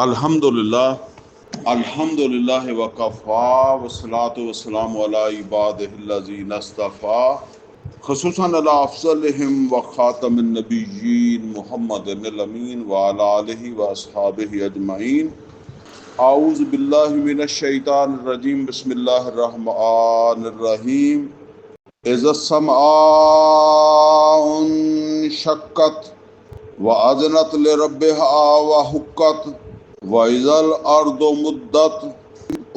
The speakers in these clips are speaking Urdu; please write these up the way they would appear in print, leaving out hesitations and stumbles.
الحمدللہ وکفا والصلاة والسلام علی عبادہ الذین اصطفیٰ خصوصاً علی افضلہم وخاتم النبیین محمد الامین وعلی آلہ واصحابہ اجمعین. اعوذ باللہ من الشیطان الرجیم. بسم اللہ الرحمن الرحیم. اذا السماء انشقت وأذنت لربها وحقت وإذا الأرض مدت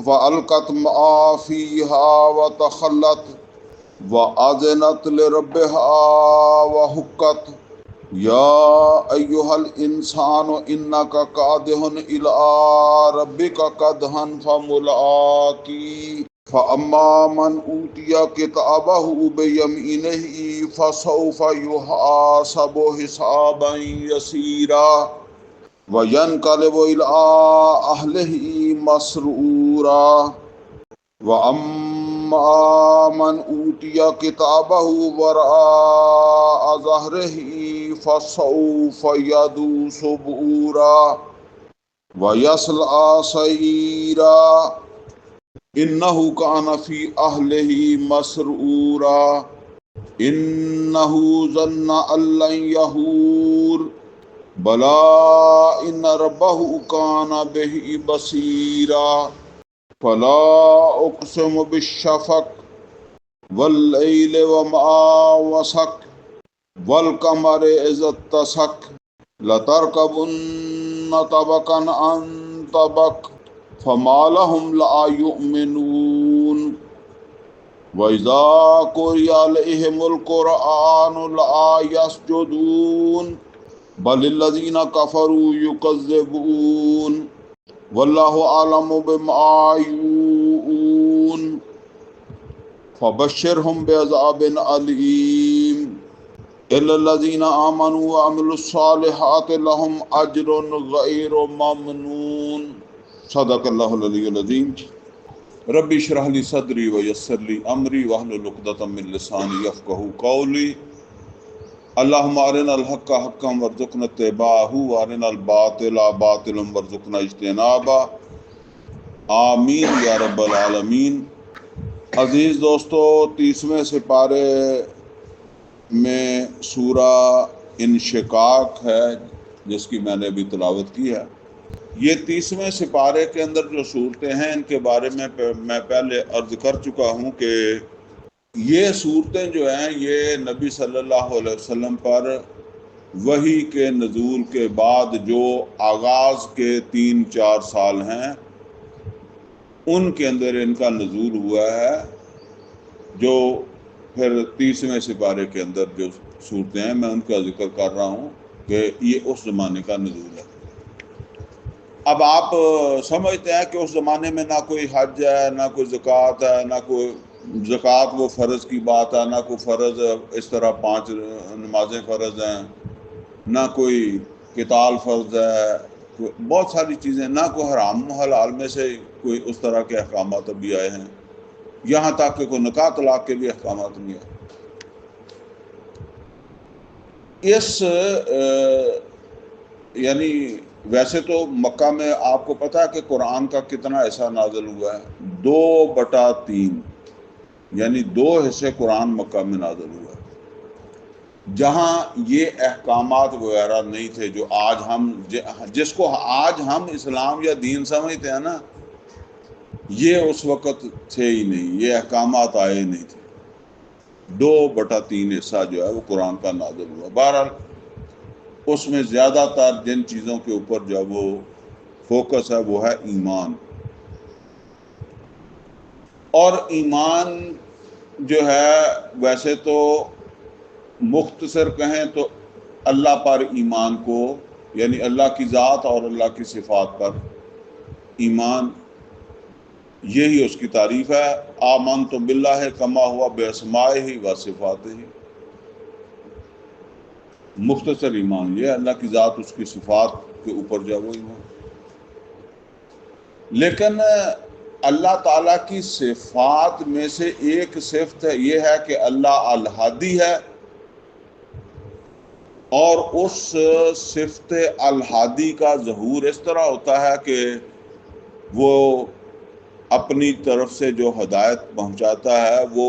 وألقت ما فيها وتخلت وأذنت لربها وحقت يا أيها الإنسان إنك كادح إلى ربك كدحا فملاقيه فأما من أوتي كتابه بيمينه فسوف يحاسب حسابا يسيرا وينقلب إلى أهله مسرورا وأما من أوتي كتابه وراء ظهره فسوف يدعو ثبورا ويصلى سعيرا انه كان في اهله مسرورا انه ظن ان لن يحور بلى ان ربه كان به بصيرا فلا اقسم بالشفق والليل وما وسق والقمر اذا اتسق لتركبن طبقا عن طبق فما لهم لا يؤمنون وإذا قرئ عليهم القرآن لا يسجدون بل الذين كفروا يكذبون والله أعلم بما يوعون فبشرهم بعذاب أليم إلا الذين آمنوا وعملوا الصالحات لهم أجر غير ممنون. صدق اللہ العلی العظیم. ربی اشرح لی صدری ویسر لی امری واحلل عقدۃ من لسانی یفقہوا قولی. اللہم ارنا الحق حقا وارزقنا اتباعہ وارنا الباطل باطلا وارزقنا اجتنابہ. آمین یا رب العالمین. عزیز دوستو، 30ویں سپارے میں سورہ انشقاق ہے جس کی میں نے ابھی تلاوت کی ہے. یہ 30ویں سپارے کے اندر جو صورتیں ہیں ان کے بارے میں پہلے عرض کر چکا ہوں کہ یہ صورتیں جو ہیں یہ نبی صلی اللہ علیہ وسلم پر وحی کے نزول کے بعد جو آغاز کے 3-4 سال ہیں ان کے اندر ان کا نزول ہوا ہے، جو پھر 30ویں سپارے کے اندر جو صورتیں ہیں میں ان کا ذکر کر رہا ہوں کہ یہ اس زمانے کا نزول ہے. اب آپ سمجھتے ہیں کہ اس زمانے میں نہ کوئی حج ہے، نہ کوئی زکوٰۃ ہے، نہ کوئی زکوٰۃ وہ فرض کی بات ہے، نہ کوئی فرض اس طرح 5 نمازیں فرض ہیں، نہ کوئی قتال فرض ہے، بہت ساری چیزیں، نہ کوئی حرام حلال میں سے کوئی اس طرح کے احکامات ابھی آئے ہیں، یہاں تک کہ کوئی نکاح طلاق کے بھی احکامات نہیں آئے. اس یعنی ویسے تو مکہ میں آپ کو پتہ ہے کہ قرآن کا کتنا حصہ نازل ہوا ہے، 2/3، یعنی 2 حصے قرآن مکہ میں نازل ہوا ہے. جہاں یہ احکامات وغیرہ نہیں تھے جو آج ہم جس کو آج ہم اسلام یا دین سمجھتے ہیں نا، یہ اس وقت تھے ہی نہیں، یہ احکامات آئے نہیں تھے. 2/3 حصہ جو ہے وہ قرآن کا نازل ہوا. بہرحال اس میں زیادہ تر جن چیزوں کے اوپر جو وہ فوکس ہے وہ ہے ایمان. اور ایمان جو ہے ویسے تو مختصر کہیں تو اللہ پر ایمان کو، یعنی اللہ کی ذات اور اللہ کی صفات پر ایمان، یہی اس کی تعریف ہے. آمنت باللہ کما ہوا باسمائہ و صفاتہ. مختصر ایمان یہ ہے، اللہ کی ذات اس کی صفات کے اوپر جو وہ ایمان. لیکن اللہ تعالیٰ کی صفات میں سے ایک صفت یہ ہے کہ اللہ الہادی ہے، اور اس صفت الہادی کا ظہور اس طرح ہوتا ہے کہ وہ اپنی طرف سے جو ہدایت پہنچاتا ہے وہ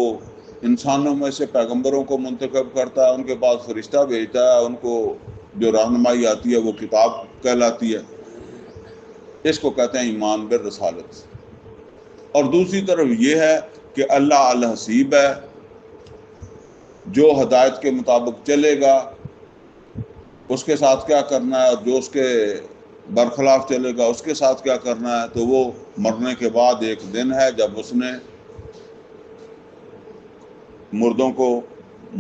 انسانوں میں سے پیغمبروں کو منتخب کرتا ہے، ان کے پاس فرشتہ بھیجتا ہے، ان کو جو رہنمائی آتی ہے وہ کتاب کہلاتی ہے. اس کو کہتے ہیں ایمان بالرسالت. اور دوسری طرف یہ ہے کہ اللہ الحسیب ہے، جو ہدایت کے مطابق چلے گا اس کے ساتھ کیا کرنا ہے، اور جو اس کے برخلاف چلے گا اس کے ساتھ کیا کرنا ہے. تو وہ مرنے کے بعد ایک دن ہے جب اس نے مردوں کو،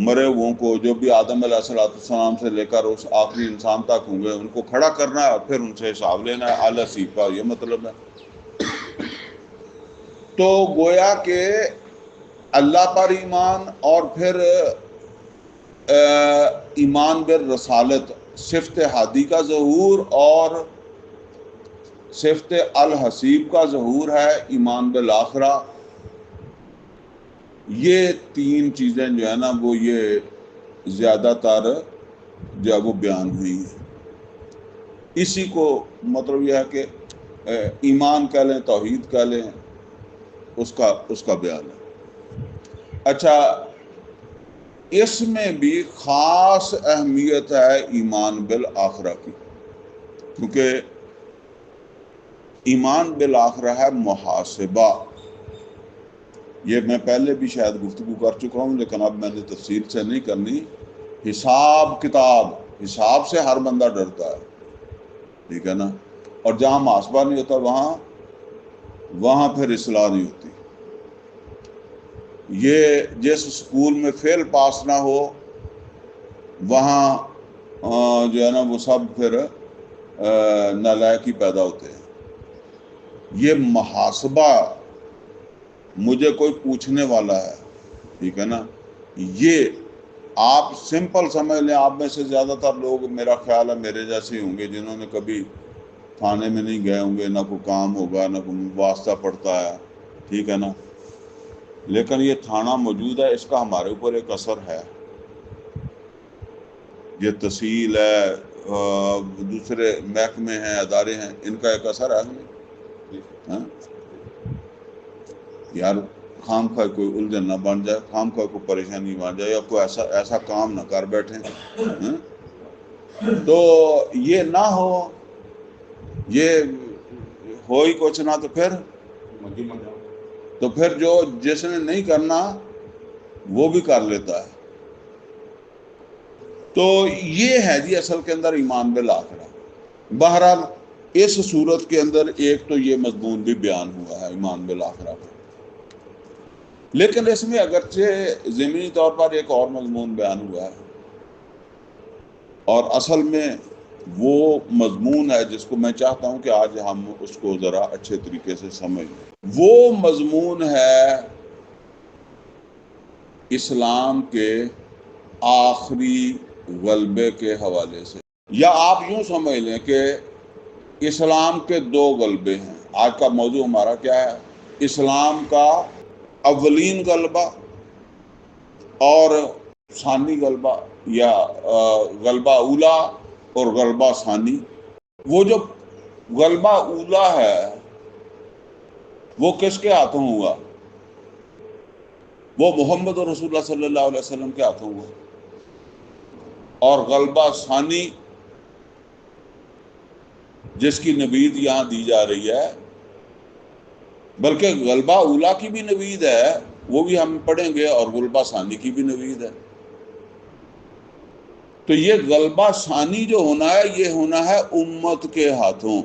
مرے ہوئوں کو، جو بھی آدم علیہ السلام سے لے کر اس آخری انسان تک ہوں گے، ان کو کھڑا کرنا ہے اور پھر ان سے حساب لینا ہے. الحسیب کا یہ مطلب ہے. تو گویا کہ اللہ پر ایمان اور پھر ایمان بالرسالت، صفت ہادی کا ظہور اور صفت الحسیب کا ظہور ہے، ایمان بالآخرہ. یہ تین چیزیں جو ہے نا وہ یہ زیادہ تر جو ہے وہ بیان ہوئی ہیں. اسی کو مطلب یہ ہے کہ ایمان کہہ لیں، توحید کہہ لیں، اس کا بیان ہے. اچھا، اس میں بھی خاص اہمیت ہے ایمان بالآخرہ کی، کیونکہ ایمان بالآخرہ ہے محاسبہ. یہ میں پہلے بھی شاید گفتگو کر چکا ہوں لیکن اب میں نے تفصیل سے نہیں کرنی. حساب کتاب، حساب سے ہر بندہ ڈرتا ہے، ٹھیک ہے نا. اور جہاں محاسبہ نہیں ہوتا وہاں پھر اصلاح نہیں ہوتی. یہ جس اسکول میں فیل پاس نہ ہو وہاں جو ہے نا وہ سب پھر نالائق ہی پیدا ہوتے ہیں. یہ محاسبہ، مجھے کوئی پوچھنے والا ہے، ٹھیک ہے نا، یہ آپ سمپل سمجھ لیں. آپ میں سے زیادہ تر لوگ میرا خیال ہے میرے جیسے ہوں گے جنہوں نے کبھی تھانے میں نہیں گئے ہوں گے، نہ کوئی کام ہوگا، نہ کوئی واسطہ پڑتا ہے، ٹھیک ہے نا. لیکن یہ تھانہ موجود ہے، اس کا ہمارے اوپر ایک اثر ہے. یہ تحصیل ہے، دوسرے محکمے ہیں، ادارے ہیں، ان کا ایک اثر ہے ہمیں. یار خام خواہ کوئی الجھن نہ بن جائے، خام خواہ کوئی پریشانی بن جائے، یا کوئی ایسا کام نہ کر بیٹھیں. تو یہ نہ ہو، یہ ہو ہی کچھ نہ تو پھر جو جس نے نہیں کرنا وہ بھی کر لیتا ہے. تو یہ ہے جی اصل کے اندر ایمان بالآخرہ. بہرحال اس صورت کے اندر ایک تو یہ مضمون بھی بیان ہوا ہے ایمان بالآخرہ کا، لیکن اس میں اگرچہ ضمنی طور پر ایک اور مضمون بیان ہوا ہے، اور اصل میں وہ مضمون ہے جس کو میں چاہتا ہوں کہ آج ہم اس کو ذرا اچھے طریقے سے سمجھ لیں. وہ مضمون ہے اسلام کے آخری غلبے کے حوالے سے، یا آپ یوں سمجھ لیں کہ اسلام کے دو غلبے ہیں. آج کا موضوع ہمارا کیا ہے؟ اسلام کا اولین غلبہ اور ثانی غلبہ، یا غلبہ اولا اور غلبہ ثانی. وہ جو غلبہ اولا ہے وہ کس کے ہاتھوں ہوا؟ وہ محمد رسول اللہ صلی اللہ علیہ وسلم کے ہاتھوں ہوا. اور غلبہ ثانی جس کی نوید یہاں دی جا رہی ہے، بلکہ غلبہ اولا کی بھی نوید ہے، وہ بھی ہم پڑھیں گے، اور غلبہ ثانی کی بھی نوید ہے. تو یہ غلبہ ثانی جو ہونا ہے یہ ہونا ہے امت کے ہاتھوں،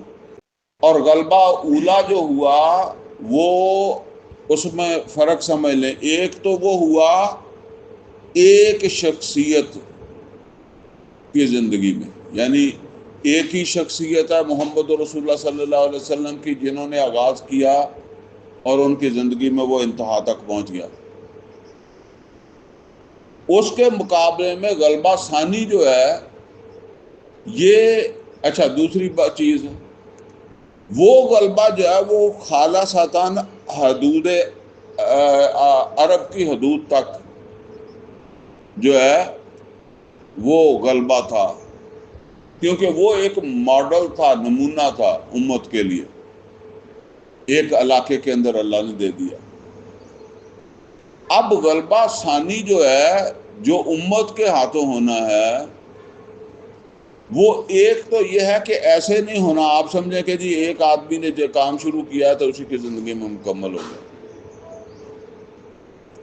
اور غلبہ اولا جو ہوا وہ اس میں فرق سمجھ لیں. ایک تو وہ ہوا ایک شخصیت کی زندگی میں، یعنی ایک ہی شخصیت ہے محمد رسول اللہ صلی اللہ علیہ وسلم کی، جنہوں نے آغاز کیا اور ان کی زندگی میں وہ انتہا تک پہنچ گیا. اس کے مقابلے میں غلبہ ثانی جو ہے یہ، اچھا دوسری چیز، وہ غلبہ جو ہے وہ خالصتاً حدود عرب کی حدود تک جو ہے وہ غلبہ تھا، کیونکہ وہ ایک ماڈل تھا، نمونہ تھا امت کے لیے، ایک علاقے کے اندر اللہ نے دے دیا۔ اب غلبہ ثانی جو ہے، جو امت کے ہاتھوں ہونا ہے، وہ ایک تو یہ ہے کہ ایسے نہیں ہونا آپ سمجھیں کہ جی ایک آدمی نے جو کام شروع کیا ہے تو اسی کی زندگی میں مکمل ہو گیا،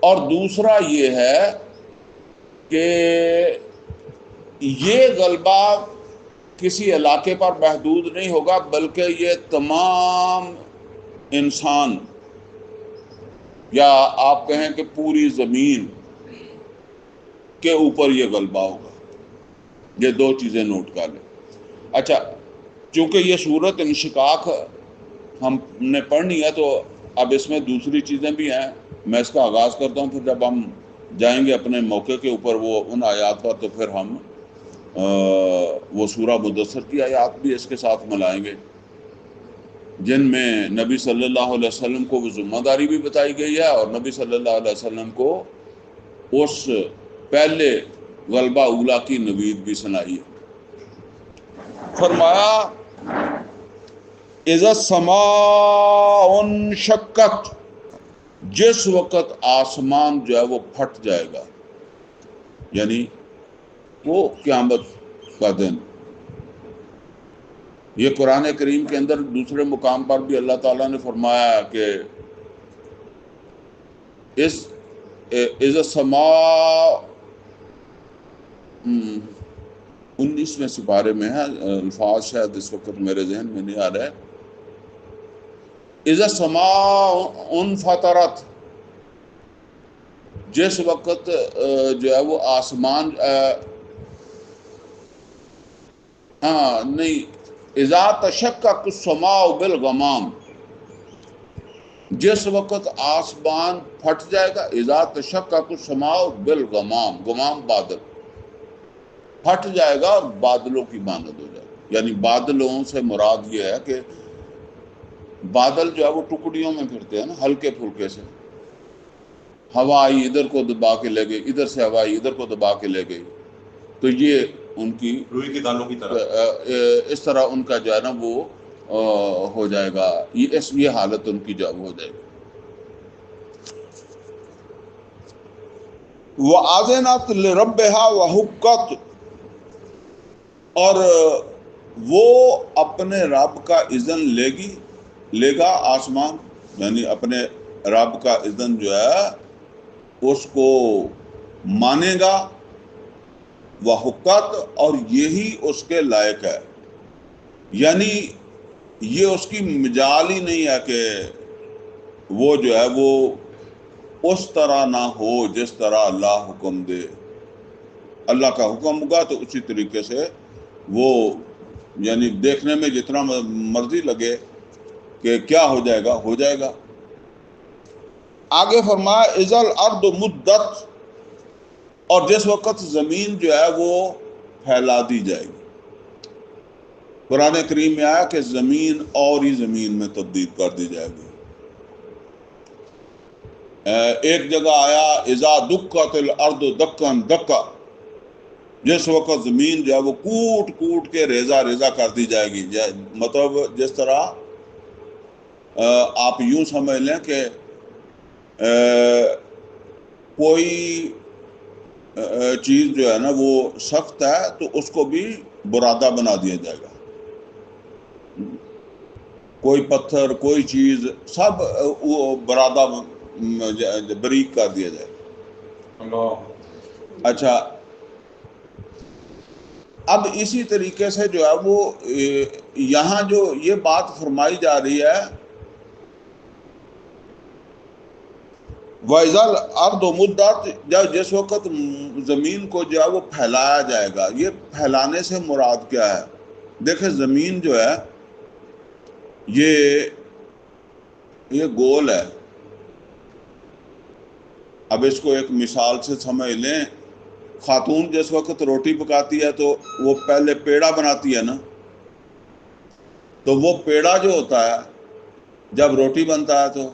اور دوسرا یہ ہے کہ یہ غلبہ کسی علاقے پر محدود نہیں ہوگا، بلکہ یہ تمام انسان، یا آپ کہیں کہ پوری زمین کے اوپر یہ غلبہ ہوگا۔ یہ دو چیزیں نوٹ کر لیں۔ اچھا، چونکہ یہ صورت انشقاق ہم نے پڑھنی ہے تو اب اس میں دوسری چیزیں بھی ہیں، میں اس کا آغاز کرتا ہوں، پھر جب ہم جائیں گے اپنے موقع کے اوپر وہ ان آیات پر تو پھر ہم وہ سورہ مدثر کی آیات بھی اس کے ساتھ ملائیں گے، جن میں نبی صلی اللہ علیہ وسلم کو وہ ذمہ داری بھی بتائی گئی ہے، اور نبی صلی اللہ علیہ وسلم کو اس پہلے غلبہ اولا کی نوید بھی سنائی ہے۔ فرمایا اذا السماء انشقت، جس وقت آسمان جو ہے وہ پھٹ جائے گا، یعنی وہ قیامت کا دن۔ یہ قرآن کریم کے اندر دوسرے مقام پر بھی اللہ تعالیٰ نے فرمایا کہ اذا السماء 19ویں سپارے میں ہے، الفاظ شاید اس وقت میرے ذہن میں نہیں آ رہا ہے۔ اذا السماء انفطرت، جس وقت جو ہے وہ آسمان نہیں، اذا تشقق السماء بالغمام، جس وقت آسمان پھٹ جائے گا، اذا تشقق السماء بالغمام، غمام بادل پھٹ جائے گا اور بادلوں کی مانند ہو جائے گا۔ یعنی بادلوں سے مراد یہ ہے کہ بادل جو ہے وہ ٹکڑیوں میں پھرتے ہیں نا، ہلکے پھلکے سے، ہوا آئی ادھر کو دبا کے لے گئی، ادھر سے ہوا آئی ادھر کو دبا کے لے گئی، تو یہ ان کی روئی کے دانوں کی طرح اس طرح ان کا جو ہے نا وہ ہو جائے گا، یہ حالت ان کی جو ہو جائے گی۔ وَأَذِنَتْ لِرَبِّهَا وَحُقَّتْ، اور وہ اپنے رب کا اذن لے گا آسمان، یعنی اپنے رب کا اذن جو ہے اس کو مانے گا، وحقت، اور یہی اس کے لائق ہے۔ یعنی یہ اس کی مجال ہی نہیں ہے کہ وہ جو ہے وہ اس طرح نہ ہو جس طرح اللہ حکم دے۔ اللہ کا حکم ہوگا تو اسی طریقے سے وہ، یعنی دیکھنے میں جتنا مرضی لگے کہ کیا ہو جائے گا، ہو جائے گا۔ آگے فرمایا اذا الارض مدت، اور جس وقت زمین جو ہے وہ پھیلا دی جائے گی۔ قرآن کریم میں آیا کہ زمین اور ہی زمین میں تبدیل کر دی جائے گی۔ ایک جگہ آیا اذا دکت الارض دکن دکا، جس وقت زمین جو ہے وہ کوٹ کوٹ کے ریزہ ریزہ کر دی جائے گی۔ مطلب جس طرح آپ یوں سمجھ لیں کہ کوئی چیز جو ہے نا وہ سخت ہے تو اس کو بھی برادہ بنا دیا جائے گا، کوئی پتھر کوئی چیز سب وہ برادہ بریک کر دیا جائے گا۔ اچھا، اب اسی طریقے سے جو ہے وہ یہاں جو یہ بات فرمائی جا رہی ہے وَإِذَا الْأَرْضُ مُدَّتْ، جس وقت زمین کو جو ہے وہ پھیلایا جائے گا۔ یہ پھیلانے سے مراد کیا ہے؟ دیکھیں زمین جو ہے یہ گول ہے۔ اب اس کو ایک مثال سے سمجھ لیں، خاتون جس وقت روٹی پکاتی ہے تو وہ پہلے پیڑا بناتی ہے نا، تو وہ پیڑا جو ہوتا ہے جب روٹی بنتا ہے تو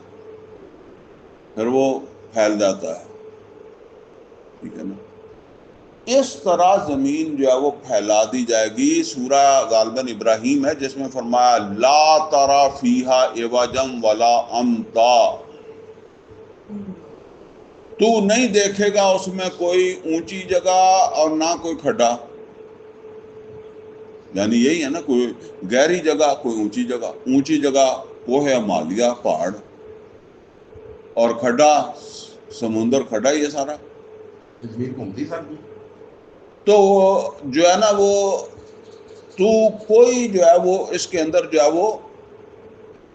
پھر وہ پھیل جاتا ہے، ٹھیک ہے نا۔ اس طرح زمین جو ہے وہ پھیلا دی جائے گی. سورہ غالباً ابراہیم ہے جس میں فرمایا لا ترى فیہا عوجا ولا امتا، تو نہیں دیکھے گا اس میں کوئی اونچی جگہ اور نہ کوئی کھڈا. یعنی یہی ہے نا، کوئی گہری جگہ کوئی اونچی جگہ. اونچی جگہ وہ ہے ہمالیہ پہاڑ، اور کھڈا سمندر، کھڈا ہی ہے سارا. زمین گھومتی سر بھی. تو جو ہے نا وہ تو کوئی جو ہے وہ اس کے اندر جو ہے وہ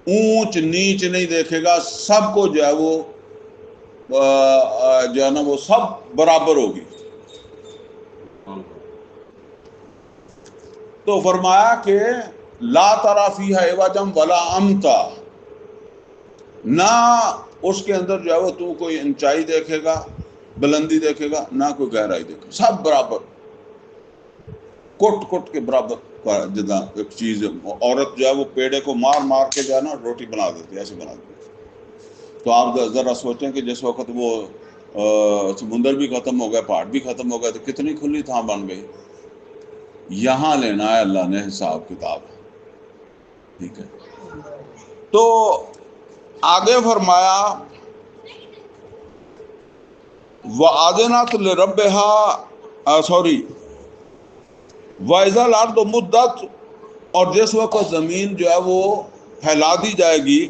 اونچ نیچ نہیں دیکھے گا، سب کو جو ہے وہ جو ہے نا وہ سب برابر ہوگی. تو فرمایا کہ لا ترى فیہا عوجا ولا امتا، نہ اس کے اندر جو ہے وہ تو کوئی اونچائی دیکھے گا، بلندی دیکھے گا، نہ کوئی گہرائی دیکھے گا، سب برابر کٹ کٹ کے برابر. جدا ایک چیز عورت جو ہے وہ پیڑے کو مار مار کے جو ہے نا روٹی بنا دیتی ہے، ایسے بنا دیتی ہے. تو آپ ذرا سوچیں کہ جس وقت وہ سمندر بھی ختم ہو گیا، پہاڑ بھی ختم ہو گیا، تو کتنی کھلی تھا بن گئی. یہاں لینا ہے اللہ نے حساب کتاب. ٹھیک ہے. تو آگے فرمایا وَأَذِنَتْ لِرَبِّهَا سوری وَإِذَا الْأَرْضُ مُدَّتْ، اور جس وقت زمین جو ہے وہ پھیلا دی جائے گی.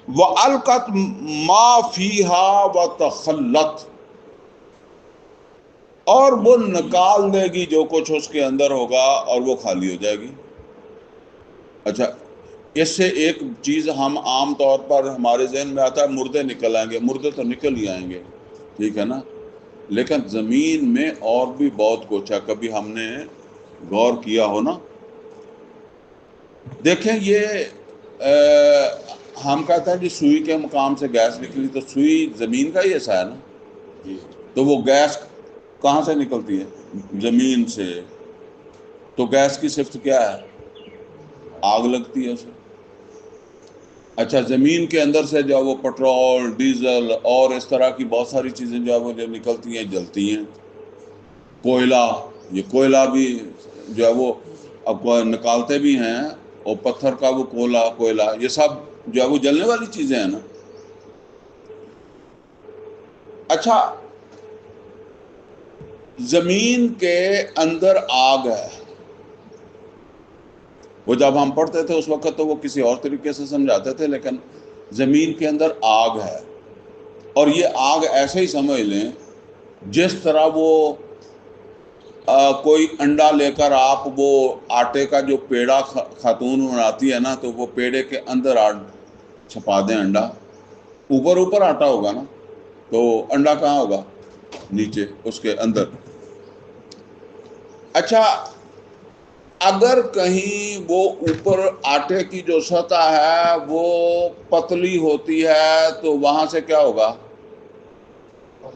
وَأَلْقَتْ مَا فِيهَا وَتَخَلَّتْ، اور وہ نکال دے گی جو کچھ اس کے اندر ہوگا اور وہ خالی ہو جائے گی. اچھا، اس سے ایک چیز ہم عام طور پر ہمارے ذہن میں آتا ہے مردے نکل آئیں گے. مردے تو نکل ہی آئیں گے، ٹھیک ہے نا، لیکن زمین میں اور بھی بہت کچھ ہے. کبھی ہم نے غور کیا ہو نا. دیکھیں یہ ہم کہتے ہیں جی سوئی کے مقام سے گیس نکلی، تو سوئی زمین کا ہی حصہ ہے نا. تو وہ گیس کہاں سے نکلتی ہے؟ زمین سے. تو گیس کی صفت کیا ہے؟ آگ لگتی ہے اسے. اچھا، زمین کے اندر سے جو ہے وہ پٹرول، ڈیزل اور اس طرح کی بہت ساری چیزیں جو ہے وہ جو نکلتی ہیں، جلتی ہیں. کوئلہ، یہ کوئلہ بھی جو ہے وہ اب نکالتے بھی ہیں، اور پتھر کا وہ کوئلہ یہ سب جو ہے وہ جلنے والی چیزیں ہیں نا. اچھا، زمین کے اندر آگ ہے. وہ جب ہم پڑھتے تھے اس وقت تو وہ کسی اور طریقے سے سمجھاتے تھے، لیکن زمین کے اندر آگ ہے. اور یہ آگ ایسے ہی سمجھ لیں جس طرح وہ کوئی انڈا لے کر آپ وہ آٹے کا جو پیڑا خاتون بناتی ہے نا، تو وہ پیڑے کے اندر چھپا دیں انڈا. اوپر آٹا ہوگا نا، تو انڈا کہاں ہوگا؟ نیچے اس کے اندر. اچھا، اگر کہیں وہ اوپر آٹے کی جو سطح ہے وہ پتلی ہوتی ہے تو وہاں سے کیا ہوگا؟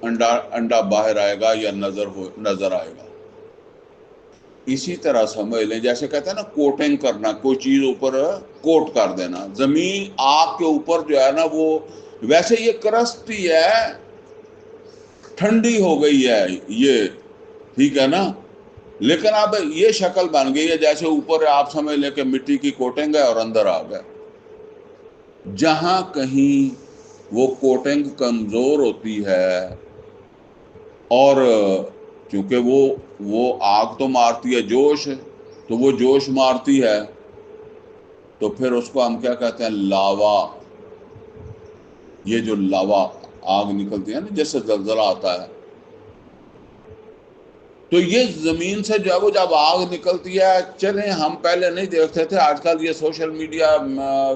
انڈا باہر آئے گا یا نظر آئے گا. اسی طرح سمجھ لیں جیسے کہتے ہیں نا کوٹنگ کرنا، کوئی چیز اوپر کوٹ کر دینا. زمین آگ کے اوپر جو ہے نا وہ ویسے یہ کرسٹ ہی ہے، ٹھنڈی ہو گئی ہے یہ، ٹھیک ہے نا، لیکن اب یہ شکل بن گئی ہے جیسے اوپر آپ سمجھ لیں کہ مٹی کی کوٹنگ ہے اور اندر آگ ہے. جہاں کہیں وہ کوٹنگ کمزور ہوتی ہے اور کیونکہ وہ آگ تو مارتی ہے جوش، تو وہ جوش مارتی ہے، تو پھر اس کو ہم کیا کہتے ہیں؟ لاوا. یہ جو لاوا آگ نکلتی ہے نا جس سے زلزلہ آتا ہے، تو یہ زمین سے جو ہے وہ جب آگ نکلتی ہے، چلیں ہم پہلے نہیں دیکھتے تھے، آج کل یہ سوشل میڈیا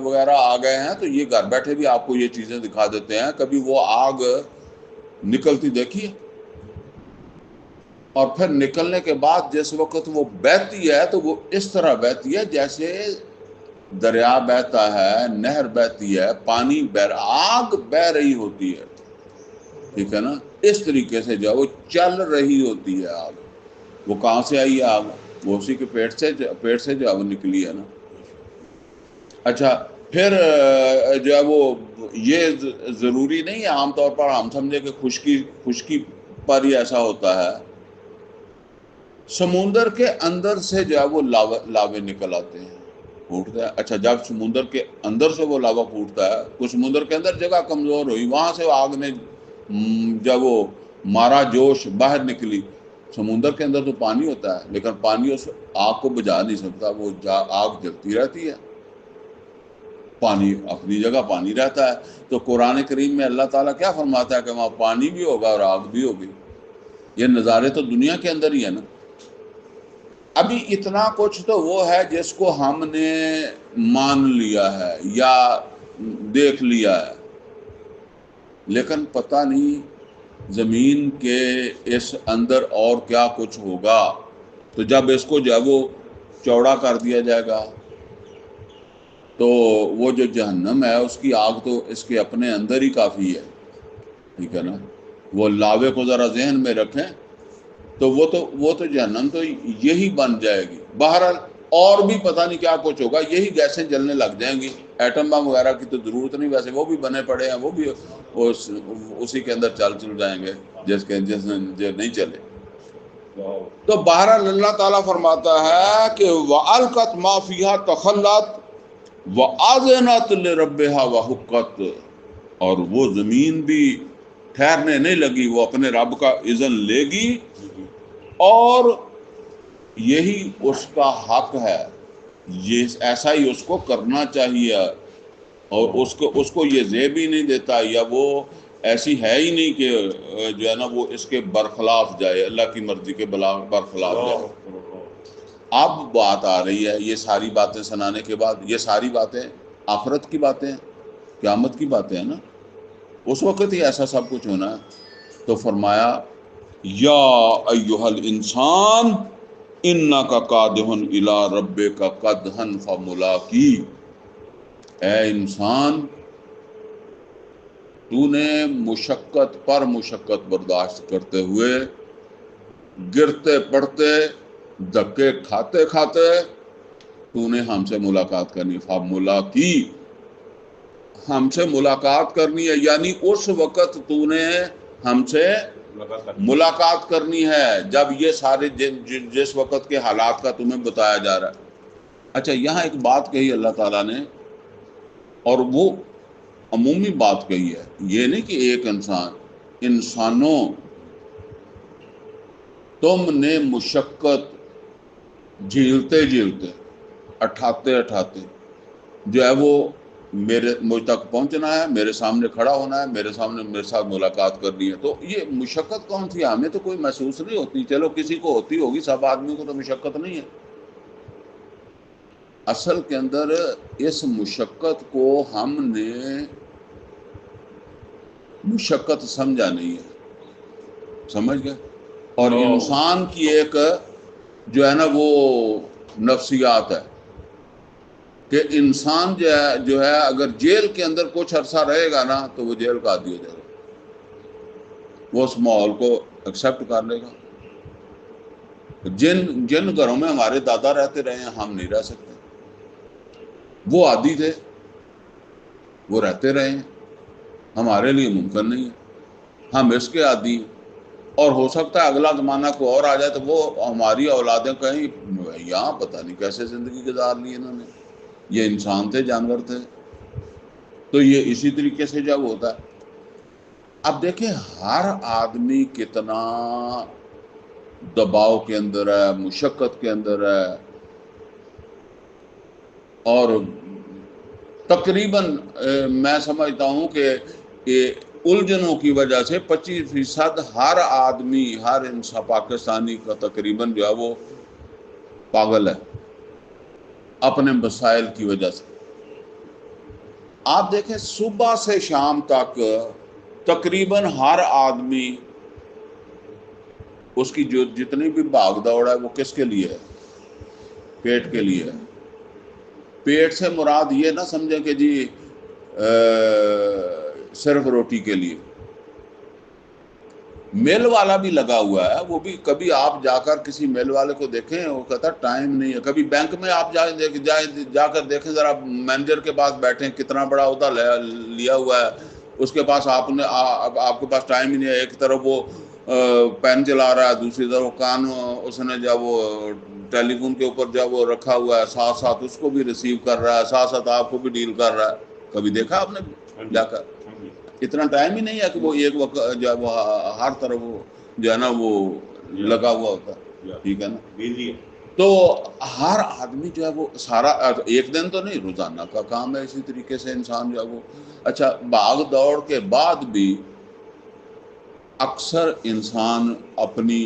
وغیرہ آ گئے ہیں تو یہ گھر بیٹھے بھی آپ کو یہ چیزیں دکھا دیتے ہیں. کبھی وہ آگ نکلتی دیکھیے، اور پھر نکلنے کے بعد جس وقت وہ بہتی ہے تو وہ اس طرح بہتی ہے جیسے دریا بہتا ہے، نہر بہتی ہے، پانی آگ بہ رہی ہوتی ہے، ٹھیک ہے نا. اس طریقے سے جو ہے وہ چل رہی ہوتی ہے آگ. وہ کہاں سے آئی ہے آگ؟ وہ اسی کے پیٹ سے جو ہے وہ نکلی ہے نا. اچھا، پھر جو ہے وہ یہ ضروری نہیں ہے، عام طور پر ہم سمجھے کہ خشکی پر ہی ایسا ہوتا ہے. سمندر کے اندر سے جو ہے وہ لاوے نکل آتے ہیں، پھوٹتا ہے۔ اچھا جب سمندر کے اندر سے وہ لاوا پھوٹتا ہے، کچھ سمندر کے اندر جگہ کمزور ہوئی، وہاں سے آگ نے جب وہ مارا جوش باہر نکلی۔ سمندر کے اندر تو پانی ہوتا ہے، لیکن پانی اس آگ کو بجھا نہیں سکتا، وہ آگ جلتی رہتی ہے، پانی اپنی جگہ پانی رہتا ہے۔ تو قرآن کریم میں اللہ تعالیٰ کیا فرماتا ہے کہ وہاں پانی بھی ہوگا اور آگ بھی ہوگی۔ یہ نظارے تو دنیا کے اندر ہی ہے نا۔ ابھی اتنا کچھ تو وہ ہے جس کو ہم نے مان لیا ہے یا دیکھ لیا ہے، لیکن پتہ نہیں زمین کے اس اندر اور کیا کچھ ہوگا۔ تو جب اس کو جو ہے وہ چوڑا کر دیا جائے گا تو وہ جو جہنم ہے اس کی آگ تو اس کے اپنے اندر ہی کافی ہے، ٹھیک ہے نا۔ وہ لاوے کو ذرا ذہن میں رکھیں تو وہ تو جہنم تو یہی بن جائے گی۔ بہرحال اور بھی پتہ نہیں کیا کچھ ہوگا، یہی گیسیں جلنے لگ جائیں گی۔ ایٹم بم وغیرہ کی تو ضرورت نہیں، ویسے وہ بھی بنے پڑے ہیں، وہ بھی اسی کے اندر چل جائیں گے جس نہیں چلے۔ تو بہرحال اللہ تعالیٰ فرماتا ہے کہ وَأَلْقَتْ مَا فِيهَا تَخَلَّتْ وَأَذِنَتْ لِرَبِّهَا وَحُقَّتْ، اور وہ زمین بھی ٹھہرنے نہیں لگی، وہ اپنے رب کا اذن لے گی، اور یہی اس کا حق ہے، یہ ایسا ہی اس کو کرنا چاہیے، اور اس کو یہ زیب ہی نہیں دیتا، یا وہ ایسی ہے ہی نہیں کہ جو ہے نا وہ اس کے برخلاف جائے، اللہ کی مرضی کے برخلاف جائے۔ اب بات آ رہی ہے، یہ ساری باتیں سنانے کے بعد، یہ ساری باتیں آخرت کی باتیں ہیں، قیامت کی باتیں ہیں نا، اس وقت ہی ایسا سب کچھ ہونا ہے۔ تو فرمایا یا ایھا الانسان انک قادح الی ربک قدحا فملاقی، اے انسان تو نے مشقت پر مشقت برداشت کرتے ہوئے، گرتے پڑتے، دھکے کھاتے کھاتے تو نے ہم سے ملاقات کرنی، فملاقی، ہم سے ملاقات کرنی ہے، یعنی اس وقت تو نے ہم سے ملاقات کرنی ہے جب یہ سارے جس وقت کے حالات کا تمہیں بتایا جا رہا ہے۔ اچھا یہاں ایک بات کہی اللہ تعالیٰ نے، اور وہ عمومی بات کہی ہے، یہ نہیں کہ ایک انسان، انسانوں تم نے مشقت جھیلتے جھیلتے، اٹھاتے اٹھاتے جو ہے وہ مجھ تک پہنچنا ہے، میرے سامنے کھڑا ہونا ہے، میرے ساتھ ملاقات کرنی ہے۔ تو یہ مشقت کون سی؟ ہمیں تو کوئی محسوس نہیں ہوتی، چلو کسی کو ہوتی ہوگی، سب آدمیوں کو تو مشقت نہیں ہے۔ اصل کے اندر اس مشقت کو ہم نے مشقت سمجھا نہیں ہے، سمجھ گئے؟ اور انسان کی ایک جو ہے نا وہ نفسیات ہے کہ انسان جو ہے اگر جیل کے اندر کچھ عرصہ رہے گا نا تو وہ جیل کا عادی ہو جائے گا، وہ اس ماحول کو ایکسیپٹ کر لے گا۔ جن گھروں میں ہمارے دادا رہتے رہے ہیں ہم نہیں رہ سکتے، وہ عادی تھے، وہ رہتے رہے ہیں، ہمارے لیے ممکن نہیں ہے، ہم اس کے عادی ہیں۔ اور ہو سکتا ہے اگلا زمانہ کو اور آ جائے تو وہ ہماری اولادیں کہیں یہاں پتہ نہیں کیسے زندگی گزار لی انہوں نے، یہ انسان تھے جانور تھے۔ تو یہ اسی طریقے سے جب ہوتا ہے، اب دیکھیں ہر آدمی کتنا دباؤ کے اندر ہے، مشقت کے اندر ہے، اور تقریباً میں سمجھتا ہوں کہ الجھنوں کی وجہ سے 25% ہر آدمی، ہر انسان پاکستانی کا تقریباً جو ہے وہ پاگل ہے اپنے مسائل کی وجہ سے۔ آپ دیکھیں صبح سے شام تک تقریباً ہر آدمی، اس کی جو جتنی بھی بھاگ دوڑ ہے وہ کس کے لیے ہے؟ پیٹ کے لیے ہے۔ پیٹ سے مراد یہ نہ سمجھیں کہ جی صرف روٹی کے لیے۔ میل والا بھی لگا ہوا ہے، وہ بھی کبھی آپ جا کر کسی میل والے کو دیکھیں، وہ کہتا ٹائم نہیں ہے۔ کبھی بینک میں آپ جا کر دیکھیں ذرا، مینیجر کے پاس بیٹھیں، کتنا بڑا عہدہ لیا ہوا ہے، اس کے پاس آپ کے پاس ٹائم ہی نہیں ہے۔ ایک طرف وہ پین چلا رہا ہے، دوسری طرف کان اس نے جب وہ ٹیلی فون کے اوپر جب وہ رکھا ہوا ہے، ساتھ ساتھ اس کو بھی ریسیو کر رہا ہے، ساتھ ساتھ آپ کو بھی ڈیل کر رہا ہے. کبھی دیکھا آپ نے جا کر؟ اتنا ٹائم ہی نہیں ہے کہ وہ ایک وقت جو ہے وہ ہر طرف وہ جو ہے نا وہ لگا ہوا ہوتا ہے. ٹھیک ہے نا؟ تو ہر آدمی جو ہے وہ سارا ایک دن تو نہیں، روزانہ کا کام ہے. اسی طریقے سے انسان جو ہے وہ اچھا بھاگ دوڑ کے بعد بھی اکثر انسان اپنی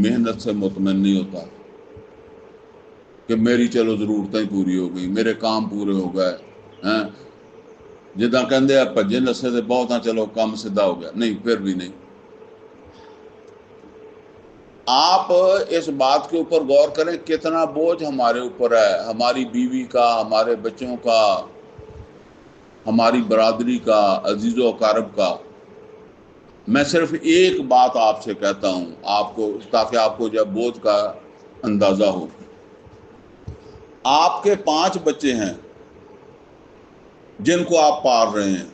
محنت سے مطمئن نہیں ہوتا کہ میری چلو ضرورتیں پوری ہو گئی، میرے کام پورے ہو گئے ہیں. جداں کہندے بھجے نسے سے بہت چلو کام سیدھا ہو گیا، نہیں، پھر بھی نہیں. آپ اس بات کے اوپر غور کریں کتنا بوجھ ہمارے اوپر ہے، ہماری بیوی کا، ہمارے بچوں کا، ہماری برادری کا، عزیز و اقارب کا. میں صرف ایک بات آپ سے کہتا ہوں آپ کو، تاکہ آپ کو جب بوجھ کا اندازہ ہو. آپ کے 5 بچے ہیں جن کو آپ پال رہے ہیں،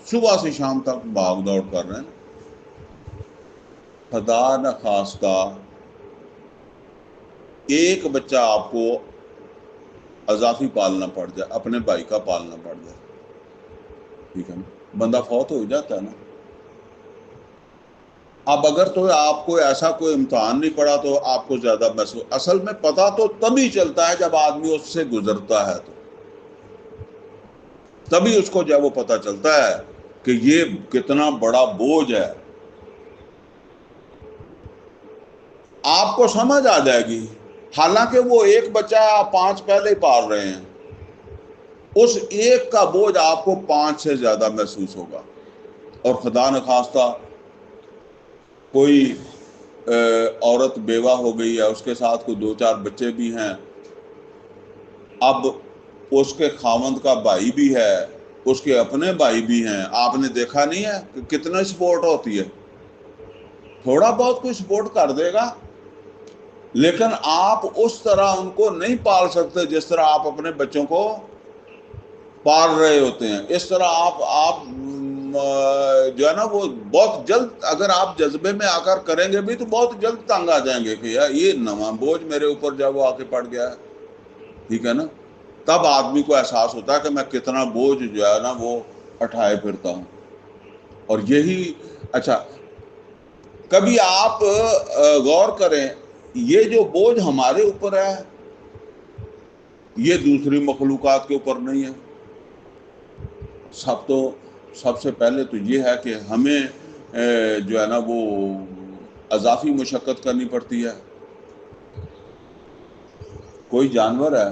صبح سے شام تک بھاگ دوڑ کر رہے ہیں. خدا نخواستہ ایک بچہ آپ کو اضافی پالنا پڑ جائے، اپنے بھائی کا پالنا پڑ جائے، ٹھیک ہے نا، بندہ فوت ہو جاتا ہے نا. اب اگر تو آپ کو ایسا کوئی امتحان نہیں پڑا تو آپ کو زیادہ محسوس، اصل میں پتہ تو تبھی چلتا ہے جب آدمی اس سے گزرتا ہے، تو تبھی اس کو جب وہ پتہ چلتا ہے کہ یہ کتنا بڑا بوجھ ہے. آپ کو سمجھ آ جائے گی. حالانکہ وہ ایک بچہ آپ 5 پہلے ہی پال رہے ہیں، اس ایک کا بوجھ آپ کو 5 سے زیادہ محسوس ہوگا. اور خدا نخواستہ کوئی عورت بیوہ ہو گئی ہے، اس کے ساتھ کوئی 2-4 بچے بھی ہیں، اب اس کے خاوند کا بھائی بھی ہے، اس کے اپنے بھائی بھی ہیں. آپ نے دیکھا نہیں ہے کہ کتنا سپورٹ ہوتی ہے؟ تھوڑا بہت کوئی سپورٹ کر دے گا، لیکن آپ اس طرح ان کو نہیں پال سکتے جس طرح آپ اپنے بچوں کو پال رہے ہوتے ہیں. اس طرح آپ جو ہے نا وہ بہت جلد، اگر آپ جذبے میں آ کر کریں گے بھی تو بہت جلد تنگ آ جائیں گے کہ یار یہ نواں بوجھ میرے اوپر جب وہ آ کے پڑ گیا ہے. ٹھیک ہے نا؟ تب آدمی کو احساس ہوتا ہے کہ میں کتنا بوجھ جو ہے نا وہ اٹھائے پھرتا ہوں. اور یہی اچھا کبھی آپ غور کریں، یہ جو بوجھ ہمارے اوپر ہے یہ دوسری مخلوقات کے اوپر نہیں ہے. سب سے پہلے تو یہ ہے کہ ہمیں جو ہے نا وہ اضافی مشقت کرنی پڑتی ہے. کوئی جانور ہے،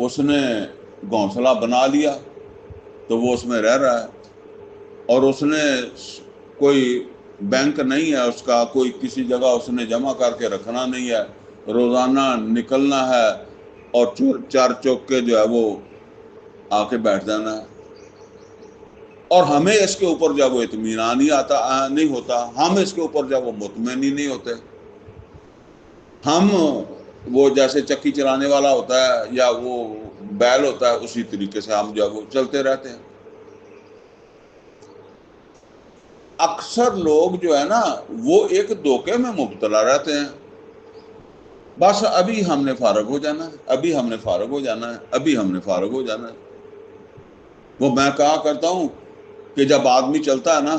اس نے گھونسلہ بنا لیا تو وہ اس میں رہ رہا ہے، اور اس نے کوئی بینک نہیں ہے اس کا، کوئی کسی جگہ اس نے جمع کر کے رکھنا نہیں ہے، روزانہ نکلنا ہے اور چار چوک کے جو ہے وہ آ کے بیٹھ جانا ہے. اور ہمیں اس کے اوپر جب وہ اطمینان نہیں ہوتا، ہم اس کے اوپر جب وہ مطمئن ہی نہیں ہوتے. ہم وہ جیسے چکی چلانے والا ہوتا ہے یا وہ بیل ہوتا ہے، اسی طریقے سے ہم جب وہ چلتے رہتے ہیں. اکثر لوگ جو ہے نا وہ ایک دھوکے میں مبتلا رہتے ہیں. بس ابھی ہم نے فارغ ہو جانا ہے، ابھی ہم نے فارغ ہو جانا ہے، ابھی ہم نے فارغ ہو جانا ہے. وہ میں کہا کرتا ہوں کہ جب آدمی چلتا ہے نا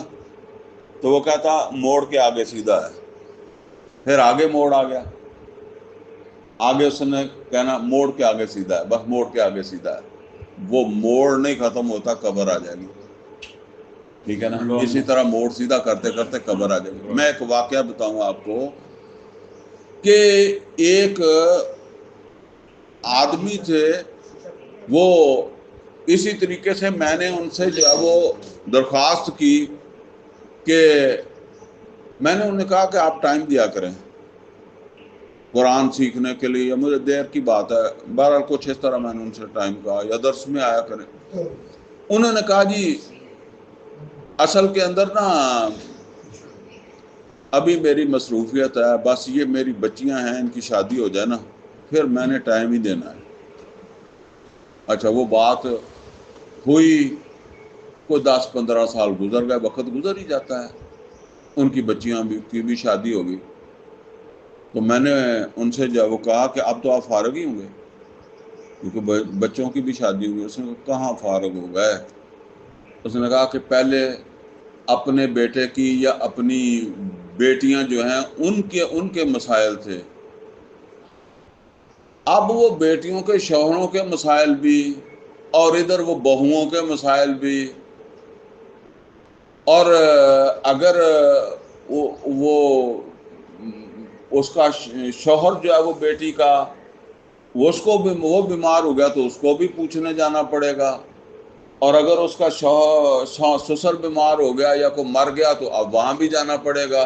تو وہ کہتا موڑ کے آگے سیدھا ہے، پھر آگے موڑ آ گیا، آگے اس نے کہنا موڑ کے آگے سیدھا ہے، بس موڑ کے آگے سیدھا ہے. وہ موڑ نہیں ختم ہوتا، قبر آ جائے گی. ٹھیک ہے نا؟ اسی طرح موڑ سیدھا کرتے کرتے قبر آ جائے گی. میں ایک واقعہ بتاؤں آپ کو کہ ایک آدمی تھے، وہ اسی طریقے سے میں نے ان سے جو ہے وہ درخواست کی کہ میں نے انہیں کہا کہ آپ ٹائم دیا کریں قرآن سیکھنے کے لیے. مجھے دیر کی بات ہے، بہرحال کچھ اس طرح میں نے ان سے ٹائم کہا یا درس میں آیا کریں. انہوں نے کہا جی اصل کے اندر نا ابھی میری مصروفیت ہے، بس یہ میری بچیاں ہیں، ان کی شادی ہو جائے نا پھر میں نے ٹائم ہی دینا ہے. اچھا وہ بات ہوئی، کوئی 10-15 سال گزر گئے، وقت گزر ہی جاتا ہے. ان کی بچیاں کی بھی شادی ہو گئی. تو میں نے ان سے جب وہ کہا کہ اب تو آپ فارغ ہی ہوں گے کیونکہ بچوں کی بھی شادی ہوئی. اس نے کہاں فارغ ہو گئے. اس نے کہا کہ پہلے اپنے بیٹے کی یا اپنی بیٹیاں جو ہیں ان کے مسائل تھے. اب وہ بیٹیوں کے شوہروں کے مسائل بھی اور ادھر وہ بہوؤں کے مسائل بھی. اور اگر وہ اس کا شوہر جو ہے وہ بیٹی کا وہ بیمار ہو گیا تو اس کو بھی پوچھنے جانا پڑے گا. اور اگر اس کا سسر بیمار ہو گیا یا کوئی مر گیا تو اب وہاں بھی جانا پڑے گا.